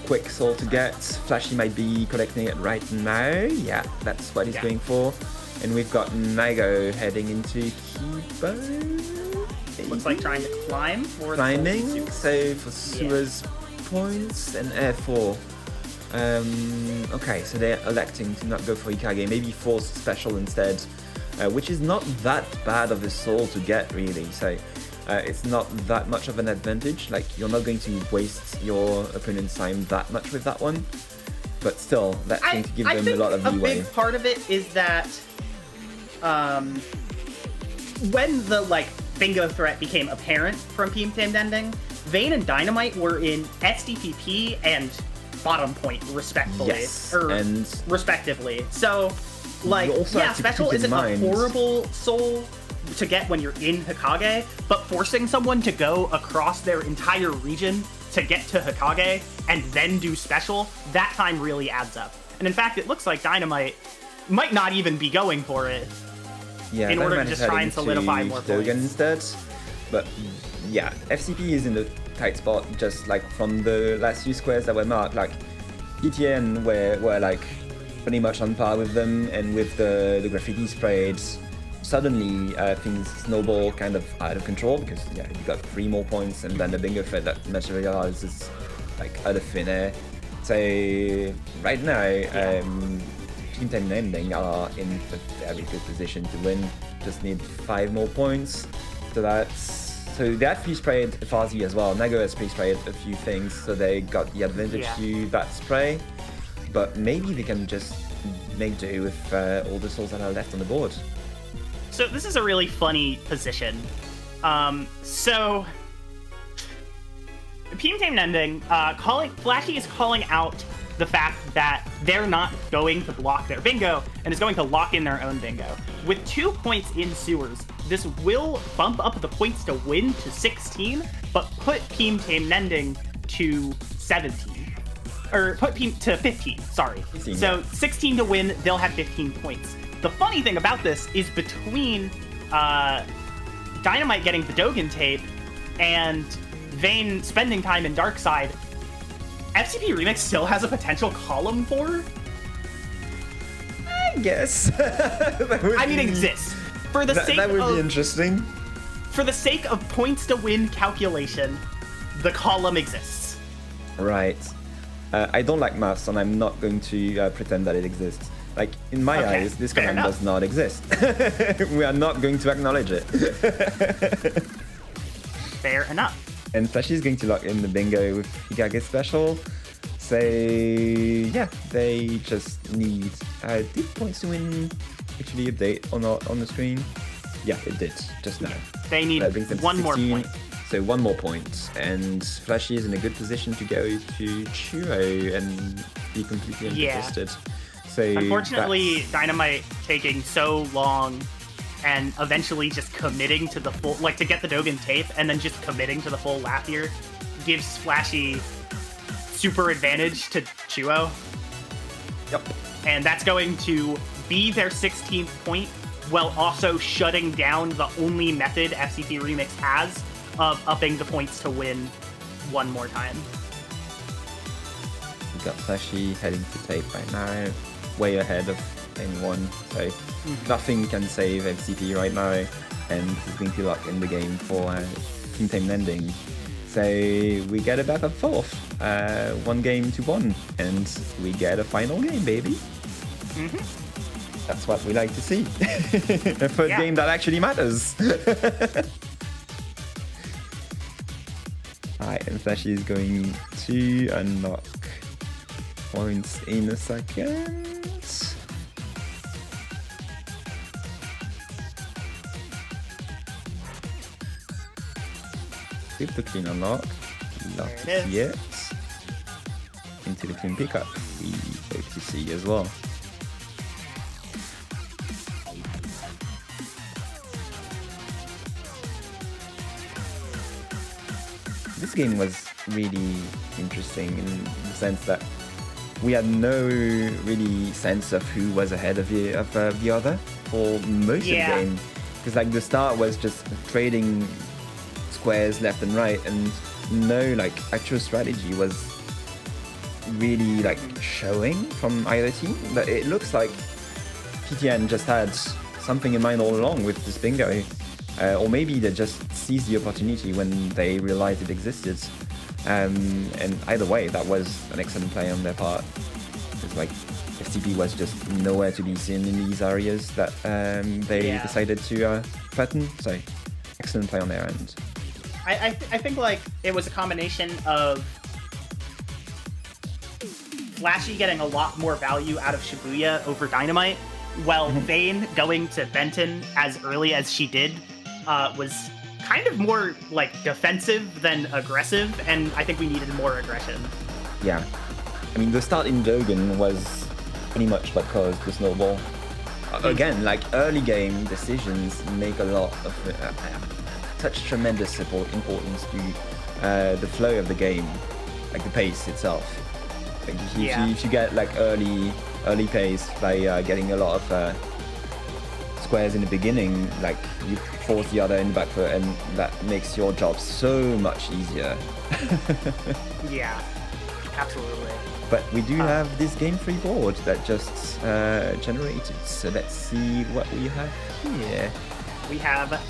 quick soul to get. Flashy might be collecting it right now. Yeah, that's what he's going for. And we've got Nago heading into Kibo. looks like trying to climb for Climbing. the So for Sua's points and Air 4. Okay, so they're electing to not go for Ikage, maybe force special instead, which is not that bad of a soul to get, really. So it's not that much of an advantage. Like, you're not going to waste your opponent's time that much with that one. But still, that's going to give them a lot of leeway. A big part of it is that when the bingo threat became apparent from Peam Tame Nending, Vayne and Dynamite were in SDPP and bottom point respectively. So special isn't a horrible soul to get when you're in Hokage, but forcing someone to go across their entire region to get to Hokage and then do special, that time really adds up. And in fact, it looks like Dynamite might not even be going for it in order to just try and solidify more points. Instead. But yeah, FCP is in the tight spot, just like from the last few squares that were marked. Like ETN were like pretty much on par with them, and with the graffiti sprayed, suddenly things snowball kind of out of control, because you got 3 more points and then the bingo threat that materializes like out of thin air. So right now, Peam Tame Nending are in a very good position to win. Just need 5 more points. So they have pre-sprayed Farzi as well. Nago has pre-sprayed a few things, so they got the advantage to that spray. But maybe they can just make do with all the souls that are left on the board. So this is a really funny position. So Peam Tame Nending, Flashy is calling out the fact that they're not going to block their bingo and is going to lock in their own bingo. With 2 points in sewers, this will bump up the points to win to 16, but put Peam Tame Nending to 17. Or put Peam to 15, sorry. 15, so 16 to win, they'll have 15 points. The funny thing about this is between Dynamite getting the Dogen tape and Vayne spending time in Darkside, F.C.P.R.E.M.I.X still has a potential column 4? I guess. Exists. For the sake that would of, be interesting. For the sake of points to win calculation, the column exists. Right. I don't like maths, and I'm not going to pretend that it exists. Like, in my eyes, this command does not exist. We are not going to acknowledge it. Fair enough. And Flashy is going to lock in the bingo with Hikage special. So yeah, they just need did points to win actually update or not on the screen? Yeah, it did just now. They need one more point. So 1 more point, and Flashy is in a good position to go to Churro and be completely uncontested. So unfortunately, Dynamite taking so long and eventually just committing to the full, to get the Dogen tape and then just committing to the full lap here gives Flashy super advantage to Chuo. Yep. And that's going to be their 16th point while also shutting down the only method F.C.P.R.E.M.I.X has of upping the points to win one more time. We got Flashy heading to tape right now, way ahead of anyone, so nothing can save F.C.P. right now, and he's going to lock in the game for Peam Tame Nending. So we get it back up 4th, 1-1, and we get a final game, baby. That's what we like to see. A first game that actually matters. Alright, and Flashy is going to unlock points in a second. With the clean unlock, love to see it. Into the clean pickup, we hope to see as well. This game was really interesting in the sense that we had no really sense of who was ahead of the other for most of the game, because the start was just trading squares left and right, and no actual strategy was really showing from either team. But it looks like PTN just had something in mind all along with this bingo, or maybe they just seized the opportunity when they realized it existed. And either way, that was an excellent play on their part. like F.C.P.R.E.M.I.X was just nowhere to be seen in these areas that they decided to threaten. So excellent play on their end. I think like it was a combination of Flashy getting a lot more value out of Shibuya over Dynamite, while Vayne going to Benton as early as she did was kind of more like defensive than aggressive, and I think we needed more aggression. Yeah, I mean the start in Dogen was pretty much what caused the snowball. Again, like early game decisions make a lot of such tremendous importance to the flow of the game, like the pace itself. Like if you get like early pace by getting a lot of squares in the beginning, like you force the other in the back foot, and that makes your job so much easier. Yeah, absolutely. But we do have this game free board that just generated, so let's see what we have here. We have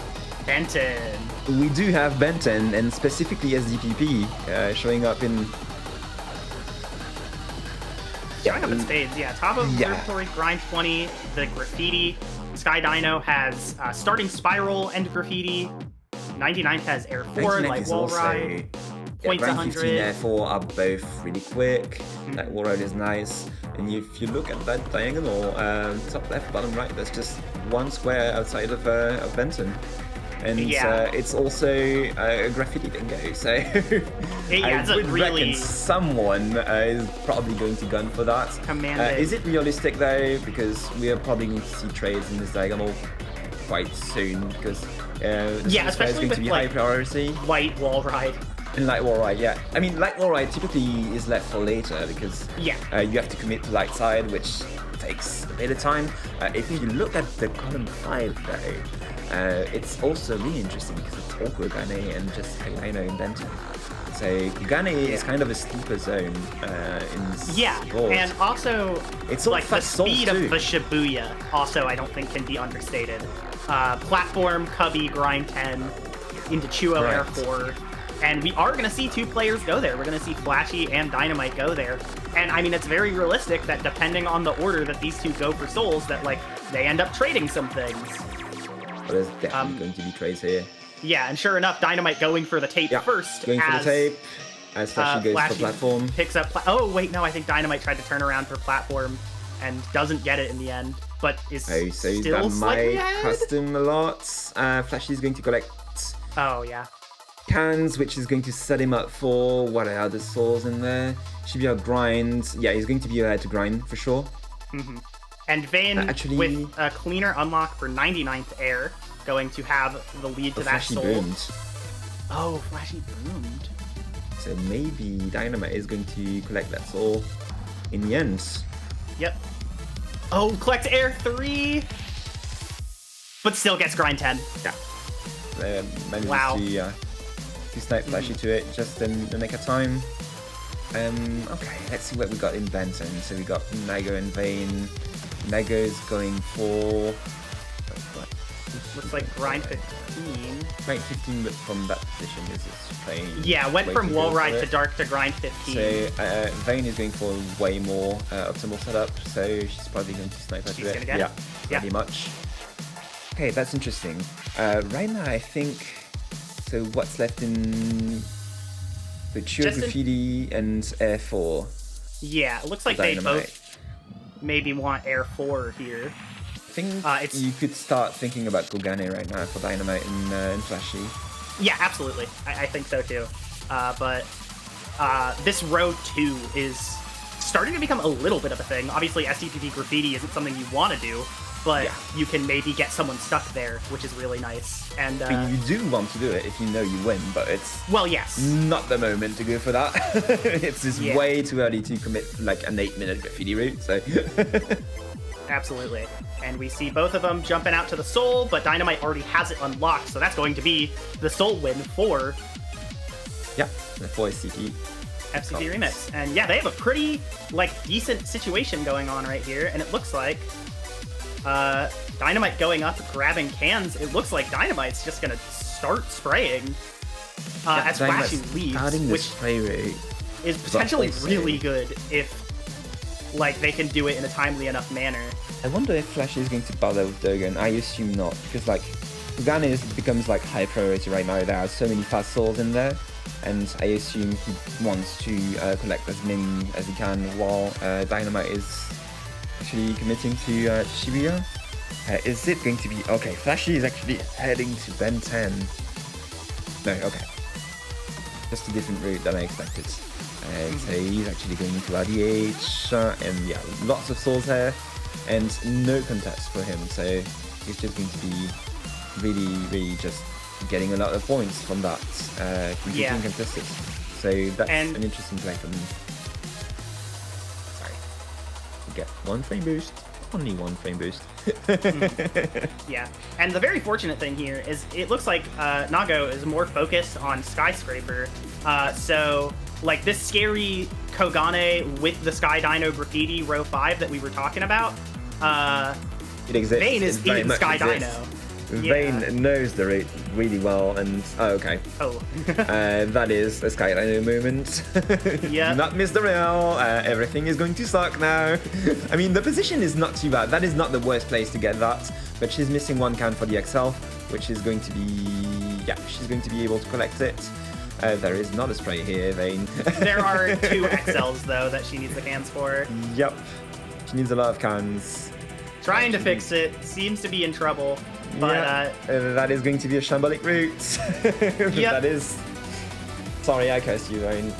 Benton. We do have Benton, and specifically SDPP showing up in... Showing up in spades, yeah. Top of Territory, Grind 20, the Graffiti. Sky Dino has starting Spiral and Graffiti. 99th has Air 4, Light Wall Ride. Points 100. 15 Air 4 are both really quick. Light Wall Ride is nice. And if you look at that diagonal, top left, bottom right, there's just one square outside of Benton. And it's also a graffiti bingo, so I would reckon someone is probably going to gun for that. Is it realistic though? Because we are probably going to see trades in this diagonal quite soon, because especially is going with to be like high priority. Light Wall Ride. And Light Wall Ride, yeah. I mean, Light Wall Ride typically is left for later because you have to commit to light side, which takes a bit of time. If you look at the column 5 though, it's also really interesting because it's all Kugane and just Dino and Benton. So Kugane is kind of a steeper zone in this board. And also it's all like the speed too. of the Shibuya also I don't think can be understated. Platform, Cubby, Grind 10, into Chuo Air 4. And we are going to see two players go there. We're going to see Flashy and Dynamite go there. And I mean, it's very realistic that depending on the order that these two go for souls, that like they end up trading some things. But there's definitely going to be trades here. Yeah, and sure enough, Dynamite going for the tape first. Going for the tape. As Flashy goes for platform. Picks up. Oh wait, no, I think Dynamite tried to turn around for platform and doesn't get it in the end, but is still slightly ahead. Custom a lot. Flashy's going to collect. Oh yeah. Cans, which is going to set him up for what are the souls in there? Should be a grind. Yeah, he's going to be able to grind for sure. And Vayne with a cleaner unlock for 99th Air, going to have the lead to that Flashy soul. Boomed. Oh, Flashy boomed. So maybe Dynamite is going to collect that soul in the end. Yep. Oh, collect Air 3, but still gets grind 10. Yeah. Manages to snipe Flashy to it just in the nick of time. Okay, let's see what we got in Benton. So we got Nago and Vayne. Nago's going for... Looks like grind 15. Grind 15, but from that position is playing... Yeah, went from wall ride to dark to grind 15. So Vayne is going for way more optimal setup, so she's probably going to snipe at it. Yeah, pretty much. Okay, that's interesting. Right now, I think... So what's left in the Chio Graffiti and Air 4? Yeah, it looks like they both maybe want Air 4 here. I think you could start thinking about Kugane right now for Dynamite and Flashy. Yeah, absolutely. I think so too. But this row 2 is starting to become a little bit of a thing. Obviously, SDPP Graffiti isn't something you want to do, but you can maybe get someone stuck there, which is really nice. And I mean, you do want to do it if you know you win, but it's not the moment to go for that. It's just way too early to commit like an 8-minute graffiti route. So absolutely. And we see both of them jumping out to the soul, but Dynamite already has it unlocked, so that's going to be the soul win for for FCP. F.C.P.R.E.M.I.X. And yeah, they have a pretty like decent situation going on right here, and it looks like Dynamite going up, grabbing cans. It looks like Dynamite's just gonna start spraying as Flashy leaves, which spray rate is potentially really good if like they can do it in a timely enough manner. I wonder if Flashy is going to bother with Dogen. I assume not, because like Ugane becomes like high priority right now. There are so many fast souls in there, and I assume he wants to collect as many as he can while Dynamite is actually committing to Shibuya. Is it going to be... Okay, Flashy is actually heading to Ben 10. No, okay. Just a different route than I expected. So he's actually going to RDH, and yeah, lots of souls here, and no contest for him, so he's just going to be really just getting a lot of points from that, completing contested. So that's an interesting play for me. Sorry. You get 1 frame boost. Only 1 frame boost. Yeah, and the very fortunate thing here is it looks like Nago is more focused on Skyscraper, so like this scary Kogane with the Sky Dino graffiti row 5 that we were talking about, it exists. Vayne is eating Sky Dino. Vayne knows the route really well, and that is a Sky Dino moment. Yeah. Do not miss the rail. Everything is going to suck now. I mean, the position is not too bad. That is not the worst place to get that, but she's missing 1 can for the XL, which is going to be... Yeah, she's going to be able to collect it. There is not a spray here, Vayne. There are 2 XLs, though, that she needs the cans for. Yep. She needs a lot of cans. Trying to fix it. Seems to be in trouble. But that is going to be a shambolic route. Yep. That is... Sorry, I cursed you, Vayne.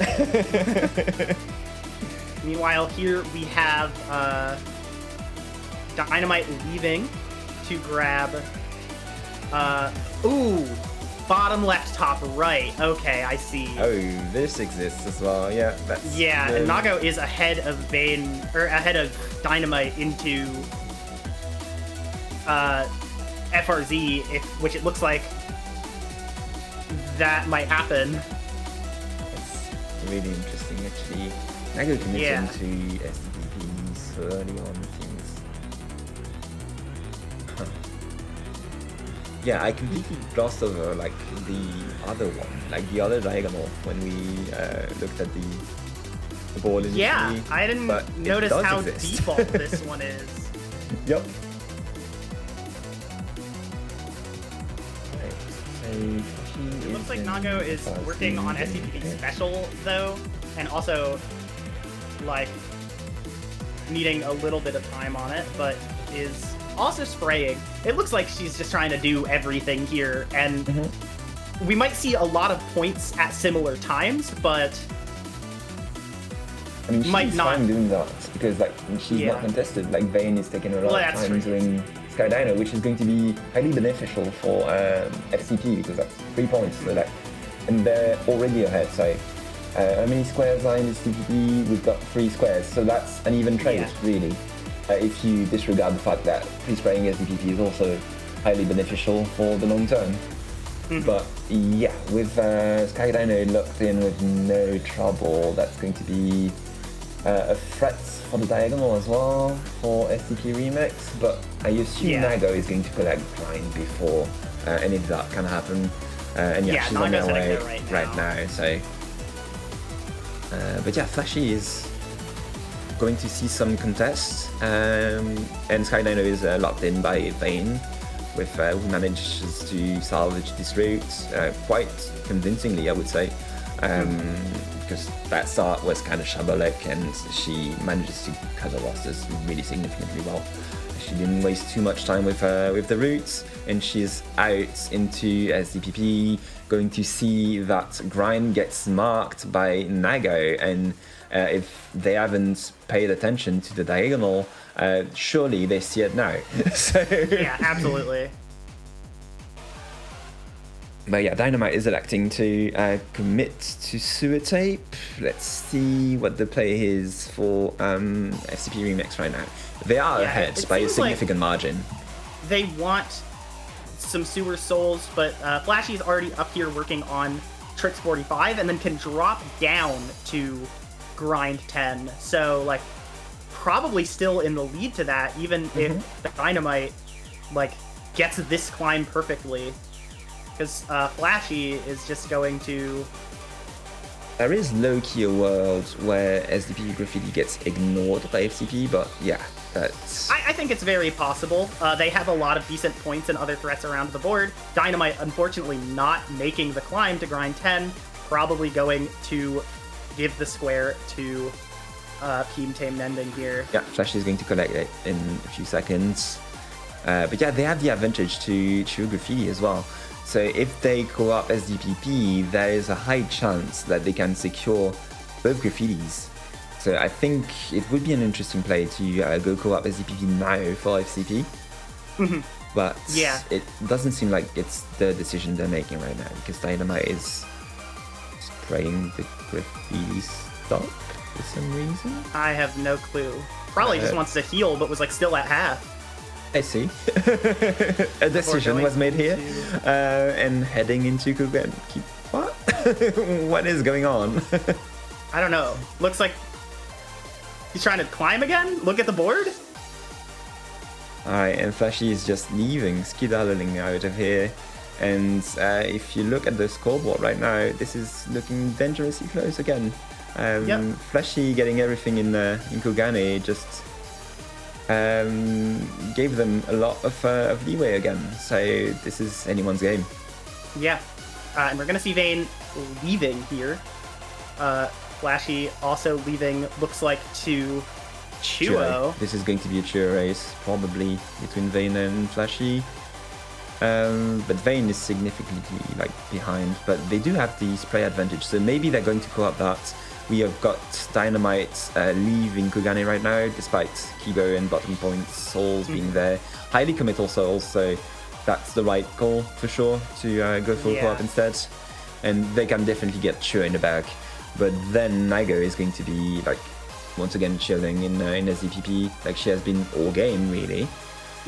Meanwhile, here we have Dynamite leaving to grab... bottom left, top right. Okay, I see. Oh, this exists as well. Yeah, that's... Yeah, and Nago is ahead of Vayne, or ahead of Dynamite into FRZ, which it looks like that might happen. That's really interesting, actually. Nago committing to SDPs early on things. Huh. Yeah, I completely glossed over like the other one, like the other diagonal when we looked at the board initially. Yeah, I didn't notice how exist. default this one is. Yep. It looks like Nago is working on SCP special though, and also like needing a little bit of time on it, but is also spraying. It looks like she's just trying to do everything here, and we might see a lot of points at similar times, but I mean, she's fine doing that because like she's not contested. Like Vayne is taking a lot of time doing Sky Dino, which is going to be highly beneficial for F.C.P.R.E.M.I.X because that's 3 points. So like, and they're already ahead. So how many squares are in the CPP? We've got 3 squares, so that's an even trade really. If you disregard the fact that pre-spraying SDPP is also highly beneficial for the long term. But yeah, with Sky Dino locked in with no trouble, that's going to be a threat for the diagonal as well for SCP.R.E.M.I.X. But I assume Nago is going to collect grind before any of that can happen. And yeah, she's on her way right now. So, but yeah, Flashy is going to see some contests, and Sky Dino is locked in by Vayne, with who manages to salvage this route quite convincingly, I would say, because that start was kind of shambolic, and she manages to cut her losses really significantly well. She didn't waste too much time with the routes, and she's out into SDPP, going to see that grind gets marked by Nago, and if they haven't paid attention to the diagonal, surely they see it now. So, yeah, absolutely. But yeah, Dynamite is electing to commit to Sewer Tape. Let's see what the play is for F.C.P.R.E.M.I.X. right now. They are ahead by a significant margin. They want some Sewer Souls, but Flashy's already up here working on Tricks 45, and then can drop down to Grind 10. So, like, probably still in the lead to that, even if the Dynamite, like, gets this climb perfectly. Because Flashy is just going to There is low-key a world where SDP Graffiti gets ignored by FCP, but yeah, that's... I think it's very possible. They have a lot of decent points and other threats around the board. Dynamite, unfortunately, not making the climb to grind 10, probably going to give the square to Peam Tame Nending here. Yeah, Flash is going to collect it in a few seconds. But yeah, they have the advantage to Graffiti as well. So if they call up SDPP, there is a high chance that they can secure both Graffitis. So I think it would be an interesting play to go call up SDPP now for FCP. But yeah, it doesn't seem like it's the decision they're making right now, because Dynamite is spraying the Graffiti stock for some reason. I have no clue. Probably just wants to heal, but was like still at half. I see. A decision was made here, and heading into Kugan. What? What is going on? I don't know. Looks like he's trying to climb again. Look at the board. Alright, and Flashy is just leaving, skedaddling out of here. And if you look at the scoreboard right now, this is looking dangerously close again. Flashy getting everything in Kugane just gave them a lot of leeway again. So this is anyone's game. Yeah, and we're gonna see Vayne leaving here. Flashy also leaving, looks like, to Chuo. This is going to be a Chuo race, probably between Vayne and Flashy. But Vayne is significantly behind, but they do have the spray advantage, so maybe they're going to call up that. We have got Dynamite leaving Kugane right now, despite Kibo and bottom point souls being there. Highly committal souls, so that's the right call for sure to go full co-op instead. And they can definitely get Chuo in the back. But then Naigo is going to be once again chilling in SDPP, like she has been all game really.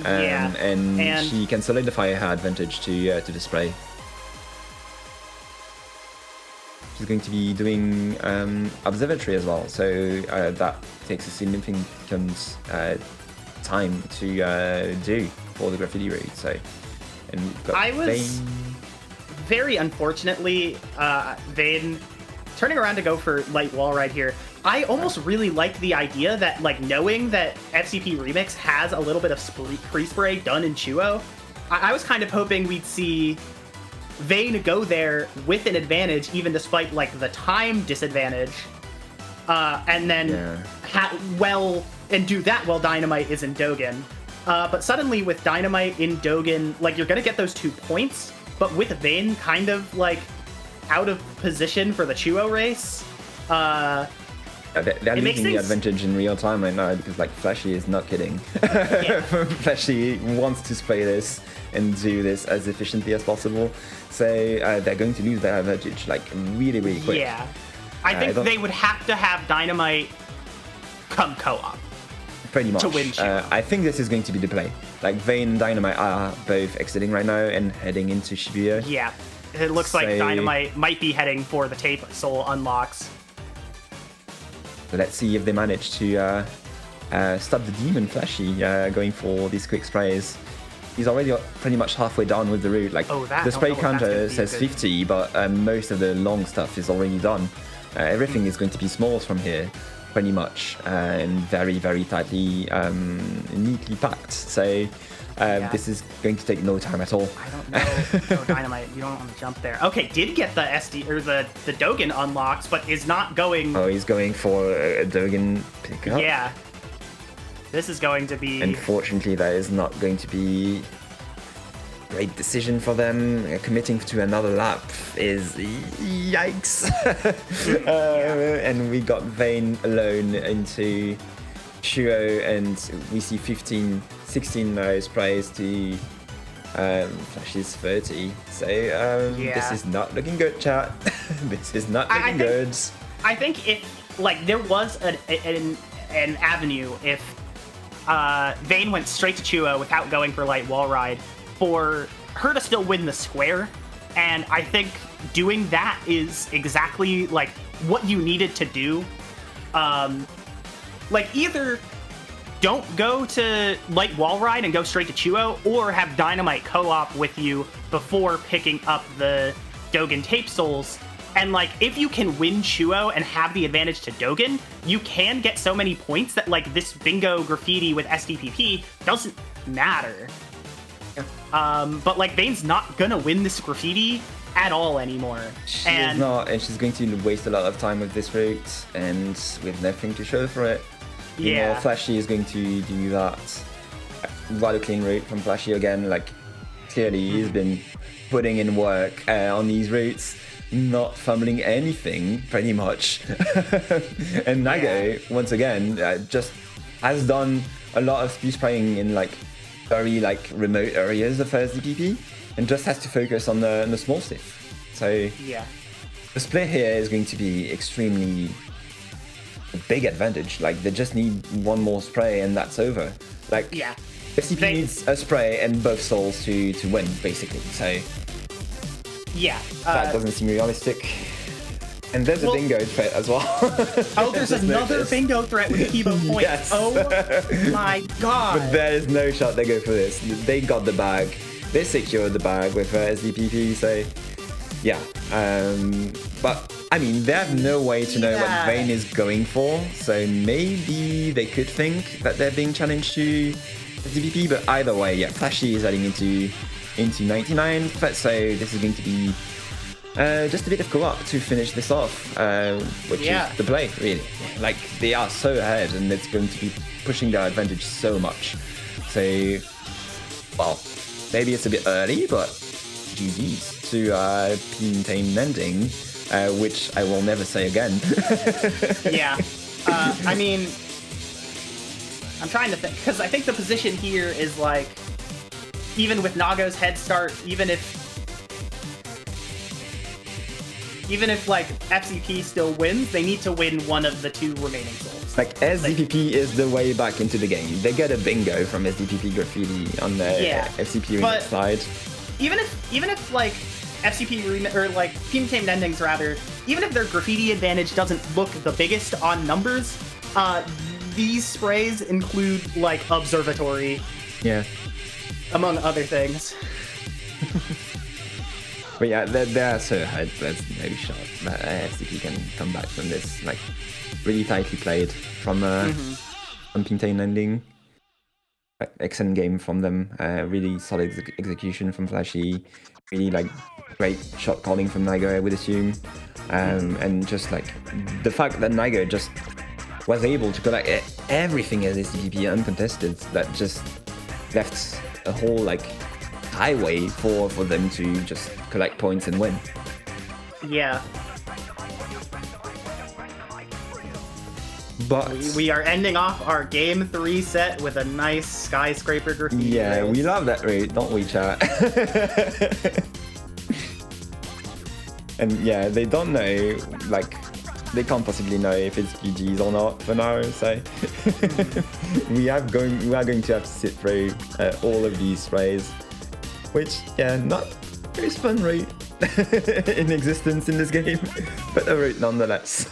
And she can solidify her advantage to display. She's going to be doing observatory as well, so that takes a significant time to do for the graffiti route. So, and we've got I was very unfortunately Vayne turning around to go for light wall ride here. I almost really like the idea that, knowing that F.C.P.R.E.M.I.X has a little bit of pre-spray done in Chuo, I was kind of hoping we'd see Vayne go there with an advantage, even despite, the time disadvantage, and then do that while Dynamite is in Dogen. But suddenly, with Dynamite in Dogen, you're gonna get those 2 points, but with Vayne kind of, out of position for the Chuo race, they're losing the advantage in real time right now, because Flashy is not kidding. Flashy wants to spray this and do this as efficiently as possible, so they're going to lose their advantage really, really quick. Yeah, I think they would have to have Dynamite come co-op pretty much to win Chuo. I think this is going to be the play. Vayne and Dynamite are both exiting right now and heading into Shibuya. Yeah, it looks like Dynamite might be heading for the tape soul unlocks. Let's see if they manage to stop the demon Flashy going for these quick sprays. He's already pretty much halfway done with the route. The spray counter says 50, but most of the long stuff is already done. Everything is going to be smalls from here, pretty much, and very, very tightly, neatly packed. So this is going to take no time at all. I don't know. No, Dynamite, you don't want to jump there. Okay, did get the SD or the Dogen unlocks, but is not going. Oh, he's going for a Dogen pickup. Yeah. This is going to be. Unfortunately, that is not going to be a great decision for them. Committing to another lap is yikes. And we got Vayne alone into Chuo, and we see 16 sprays to Flash's 30. So this is not looking good, chat. This is not looking good. I think if there was an avenue if Vayne went straight to Chuo without going for light wall ride, for her to still win the square, and I think doing that is exactly what you needed to do. Either don't go to light wall ride and go straight to Chuo, or have Dynamite co-op with you before picking up the Dogen tape souls, And like, if you can win Chuo and have the advantage to Dogen, you can get so many points that like this bingo graffiti with SDPP doesn't matter. But like, Vane's not gonna win this graffiti at all anymore. She is not, and she's going to waste a lot of time with this route, and with nothing to show for it. You know, Flashy is going to do that rather clean route from Flashy again. Like, clearly he's been putting in work on these routes, not fumbling anything pretty much. And Nago, once again, just has done a lot of speed spraying in like very like remote areas of SDPP, and just has to focus on the small stuff. So the split here is going to be extremely a big advantage. Like, they just need one more spray and that's over. Like, FCP needs a spray and both souls to win, basically. So that doesn't seem realistic. And there's a bingo threat as well. Oh, there's another bingo threat with Kibo points. Yes. Oh my god. But there is no shot they go for this. They got the bag. They secured the bag with SDPP, so yeah. But I mean, they have no way to know what Vayne is going for, so maybe they could think that they're being challenged to SDPP, but either way, Flashy is heading into 99, so this is going to be just a bit of co-op to finish this off, which is the play, really. Like, they are so ahead, and it's going to be pushing their advantage so much. So, well, maybe it's a bit early, but GG's to Peam Tame Nending, which I will never say again. I mean, I'm trying to think, because I think the position here is like, even with Nago's head start, even if like FCP still wins, they need to win one of the two remaining souls. Like, SDPP is the way back into the game. They get a bingo from SDPP graffiti on the F.C.P.R.E.M.I.X side. Even if like F.C.P.R.E.M.I.X or like Peam Tame Nendings rather, even if their graffiti advantage doesn't look the biggest on numbers, these sprays include like observatory, among other things. But yeah, they're so ahead. There's no shot that FCP can come back from this. Like, really tightly played from Peam Tame Nending. Excellent game from them. Really solid execution from Flashy. Really like great shot calling from Nigo, I would assume. And just like the fact that Nigo just was able to collect everything as SDPP uncontested, that just left a whole like highway for them to just collect points and win. But we are ending off our game 3 set with a nice skyscraper graffiti. Yeah, we love that rate, don't we, chat? And yeah, they don't know, like, they can't possibly know if it's GG's or not for now, so we are going to have to sit through all of these sprays, which, not very fun route in existence in this game, but a route nonetheless.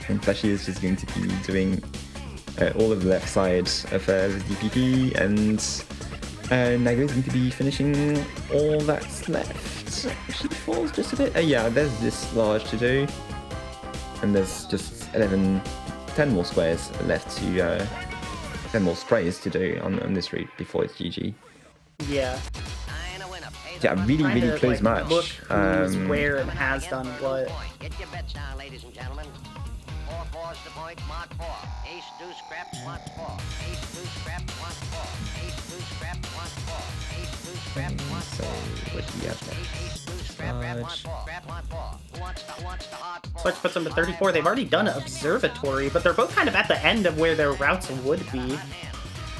And Flashy is just going to be doing all of the left side of the DPP, and Nago is going to be finishing all that's left. She falls just a bit. There's this large to do, and there's just 10 more squares left to 10 more sprays to do on this route before it's GG. Really close match. Look who's where and has done what. Get your bets down, ladies and gentlemen. 4-4's the point, mark 4. Ace, deuce, scrap, wants 4. Ace, deuce, scrap, wants 4. Ace, deuce, scrap, wants 4. Ace, deuce, scrap, wants 4. So, what do we have next? Ace, deuce, scrap, wants 4. Scrap, wants 4. Who wants the hard 4? Switch puts them to 34. They've already done an observatory, but they're both kind of at the end of where their routes would be.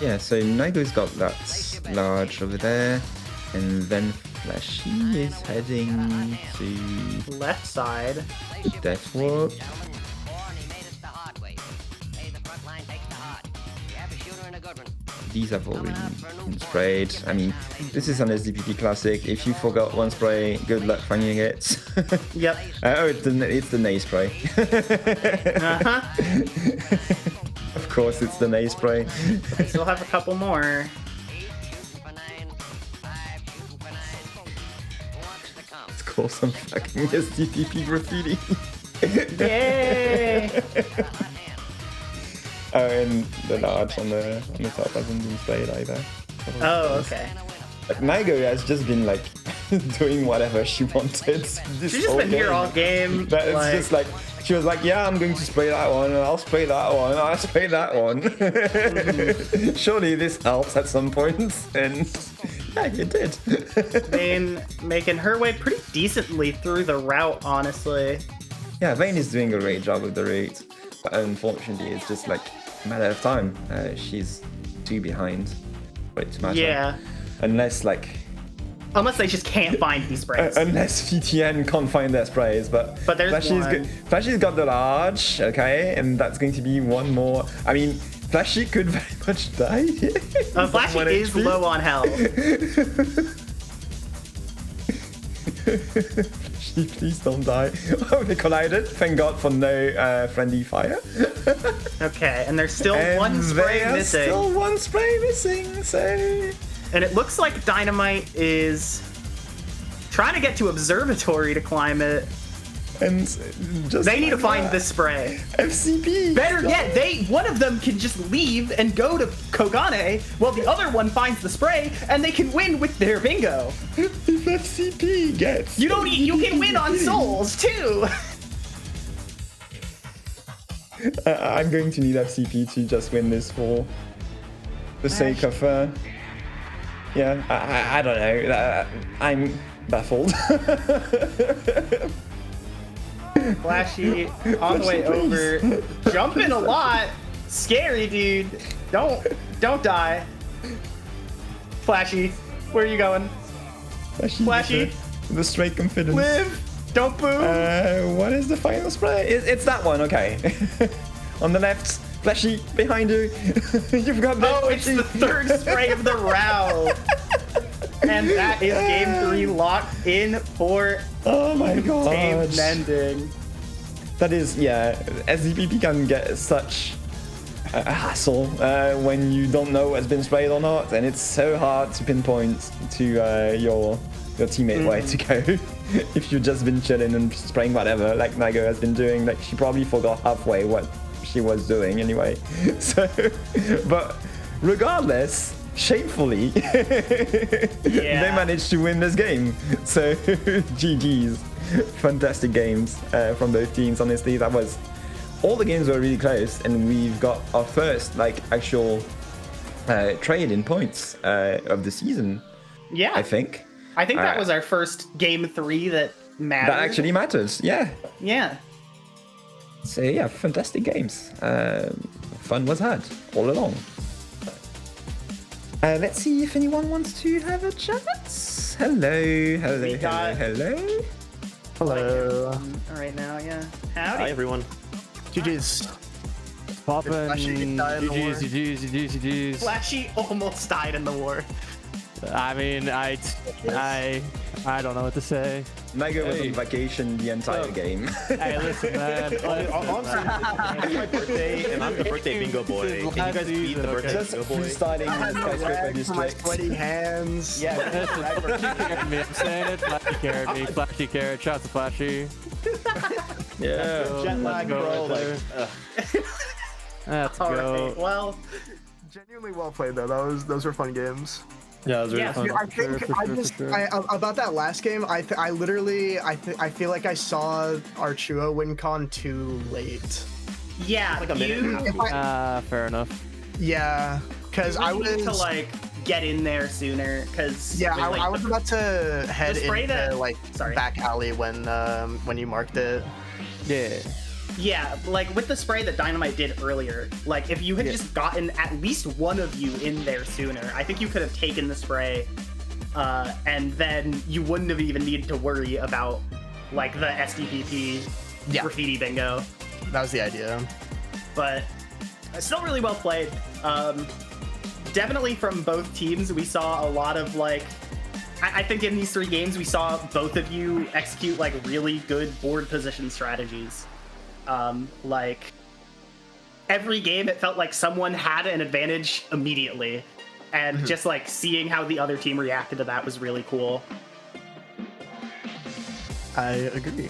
Yeah, so Nago's got that large over there, and then Flashy is heading to left side. Death Walk. These have already been sprayed. I mean, this is an SDPP classic. If you forgot one spray, good luck finding it. Yep. It's the Nay spray. Of course, it's the Nay spray. I still have a couple more. call some fucking STPP graffiti. Yay! Oh, and the large on the top hasn't been played either. Oh, okay. Like, Naigo has just been like doing whatever she wanted. She's just been here all game. But it's just like she was like, yeah, I'm going to spray that one, and I'll spray that one, I'll spray that one. Surely this helps at some point, and yeah, it did. Vayne making her way pretty decently through the route, honestly. Yeah, Vayne is doing a great job with the route, but unfortunately, it's just like a matter of time. She's 2 behind for it to matter. Yeah. Unless Unless they just can't find these sprays. unless VTN can't find their sprays, but there's one. Flashy's got the large, okay, and that's going to be one more. I mean, Flashy could very much die. Flashy is HP. low on health. Flashy, please don't die. Oh, they collided. Thank God for no friendly fire. Okay, and there's still And one spray there's missing. Still one spray missing. So. And it looks like Dynamite is trying to get to Observatory to climb it. And just They need to like find that, this spray. FCP. Better yet, one of them can just leave and go to Kogane, while the other one finds the spray, and they can win with their bingo. If FCP gets. You can win on souls too. I'm going to need FCP to just win this for the sake of. Yeah, I don't know. I'm baffled. Flashy on the way over, jumping a lot. Scary, dude. Don't die. Flashy, where are you going? Flashy. The straight confidence. Live. Don't boom. What is the final spray? It's that one. Okay. On the left. Flashy, behind you. You've got that. Oh, it's the 3rd spray of the round. And that is game 3 locked in for Oh my Tame god. Nending. That is, yeah. SDPP can get such a hassle when you don't know what's been sprayed or not, and it's so hard to pinpoint to your teammate where to go. If you've just been chilling and spraying whatever, like Naigo has been doing, like she probably forgot halfway what she was doing anyway. So, but regardless, shamefully, they managed to win this game. So, GG's. Fantastic games from both teams. Honestly, all the games were really close, and we've got our first actual trade in points of the season. Yeah, I think that was our first game 3 that mattered. that actually matters. Yeah. Yeah. So yeah, fantastic games. Fun was had all along. Let's see if anyone wants to have a chat. Hello. Hello. Right now, yeah. Howdy. Hi everyone. GG's. Poppin'. GG's. Flashy almost died in the war. I mean, I don't know what to say. Naigo was on vacation the entire game. Hey, listen, man. It's my birthday, and I'm the birthday bingo boy. Can you guys beat the birthday Just bingo boy? freestyling skyscraper district. Sweaty hands. Yeah, Flashy carried me. I'm saying it. Flashy carried me. Flashy carried. Shout out to Flashy. Yeah. Jet lag, bro. Let's All go. right, well, Genuinely well played though. Those were fun games. Yeah, it was really Yeah, fun. I think about that last game. I feel like I saw Archua win con too late. yeah, Like a minute and a half. If I- Fair enough. Yeah, because I was to get in there sooner, because yeah, I was about to head spray into that- back alley when you marked it. Yeah. Yeah, with the spray that Dynamite did earlier, if you had just gotten at least one of you in there sooner, I think you could have taken the spray, and then you wouldn't have even needed to worry about, the SDPP graffiti bingo. That was the idea. But still really well played. Definitely from both teams, we saw a lot of, I think in these 3 games, we saw both of you execute, really good board position strategies. Every game it felt like someone had an advantage immediately, and just seeing how the other team reacted to that was really cool. I agree.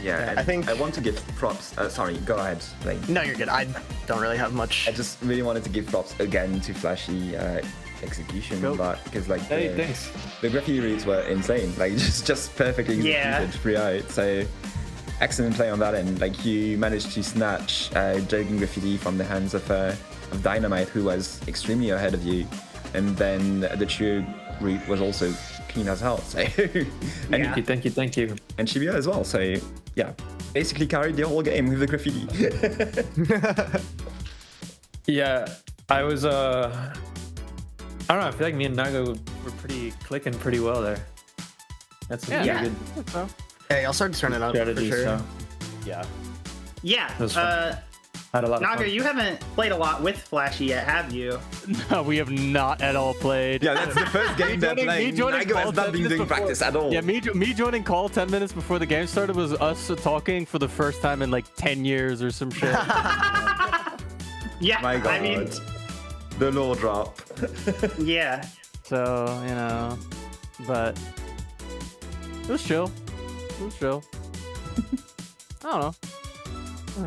Yeah, I think I want to give props. Sorry, go ahead, Lane. No, you're good. I don't really have much. I just really wanted to give props again to Flashy execution, but because like the graffiti reads were insane, like just perfectly executed throughout. So excellent play on that end. Like you managed to snatch jogging graffiti from the hands of Dynamite, who was extremely ahead of you, and then the trio route was also clean as hell. So and Thank you. And Shibuya as well. So yeah, basically carried the whole game with the graffiti. Yeah, I was I don't know, I feel like me and Nago were clicking pretty well there. That's some pretty good Hey, I'll start turning it up for strategies. sure. So. Yeah. Yeah. Had a lot of Naga, fun. you haven't played a lot with Flashy yet, have you? No, we have not at all played. Yeah, that's the first game that like Nago has not been doing practice at all. Yeah, me joining call 10 minutes before the game started was us talking for the first time in like 10 years or some shit. Yeah, My God. I mean, the lore drop. yeah. So, you know, but it was chill. I don't know.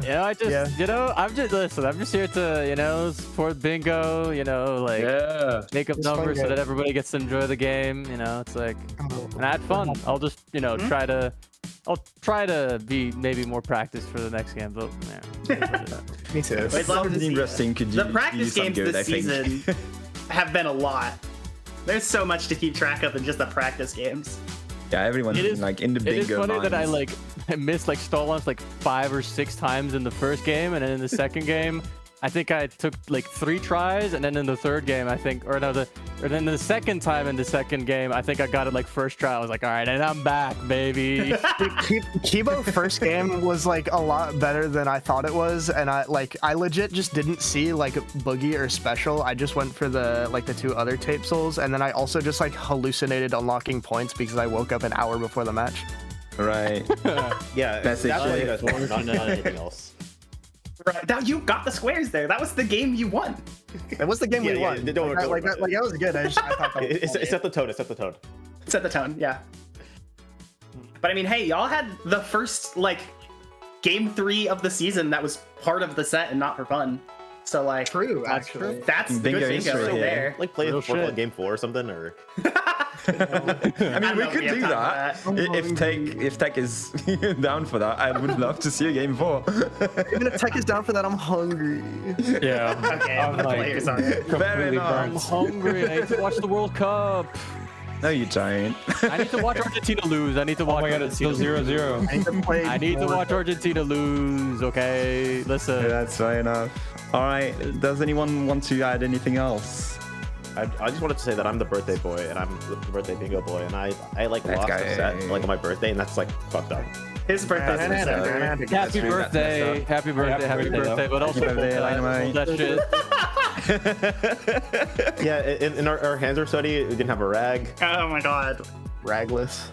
Yeah, I just, you know, I'm just here to, you know, support Bingo, you know, like make up numbers so that everybody gets to enjoy the game, you know, it's like, and I had fun. I'll just, you know, I'll try to be maybe more practiced for the next game, but yeah. Me too. I'd love to see Interesting. Could you the practice games this season have been a lot. There's so much to keep track of in just the practice games. Yeah, everyone like in the bingo. It is funny minds. that I missed like stall launch like 5 or 6 times in the first game, and then in the second game, I think I took like 3 tries, and then in the third game, I think, or then the second time in the second game, I think I got it like first try. I was like, all right, and I'm back, baby. Kibo first game was like a lot better than I thought it was, and I legit just didn't see like Boogie or Special. I just went for the 2 other tape souls, and then I also just like hallucinated unlocking points because I woke up an hour before the match. Right. Yeah, That's that's what it. you guys want, not anything else. Right. Now you got the squares there. That was the game you won. That was the game we won. Don't worry about it. That was good. I thought that was It's set the tone. It's set the tone. Set the tone, yeah. But I mean, hey, y'all had the first game 3 of the season that was part of the set and not for fun. So like, true, actually. That's Bingo good bingo history, right yeah. there. Like play Real for shit. game 4 or something, or I mean, we could do that. If Tech is down for that, I would love to see a game 4. Even if Tech is down for that, I'm hungry. Yeah. Okay, I'm the players on it. Fair I'm enough. hungry. I need to watch the World Cup. No, you don't. I need to watch Argentina lose. I need to watch Argentina 0-0. I need to play. I need to watch Argentina lose, okay? Listen. That's fair enough. All right. Does anyone want to add anything else? I just wanted to say that I'm the birthday boy and I'm the birthday bingo boy, and I like Let's lost go. a set like on my birthday, and that's like fucked up. His birthday's in December. Happy birthday. Happy birthday. Happy birthday. But also Dynamite. that shit. Yeah, in our hands were sweaty. We didn't have a rag. Oh my god. Ragless.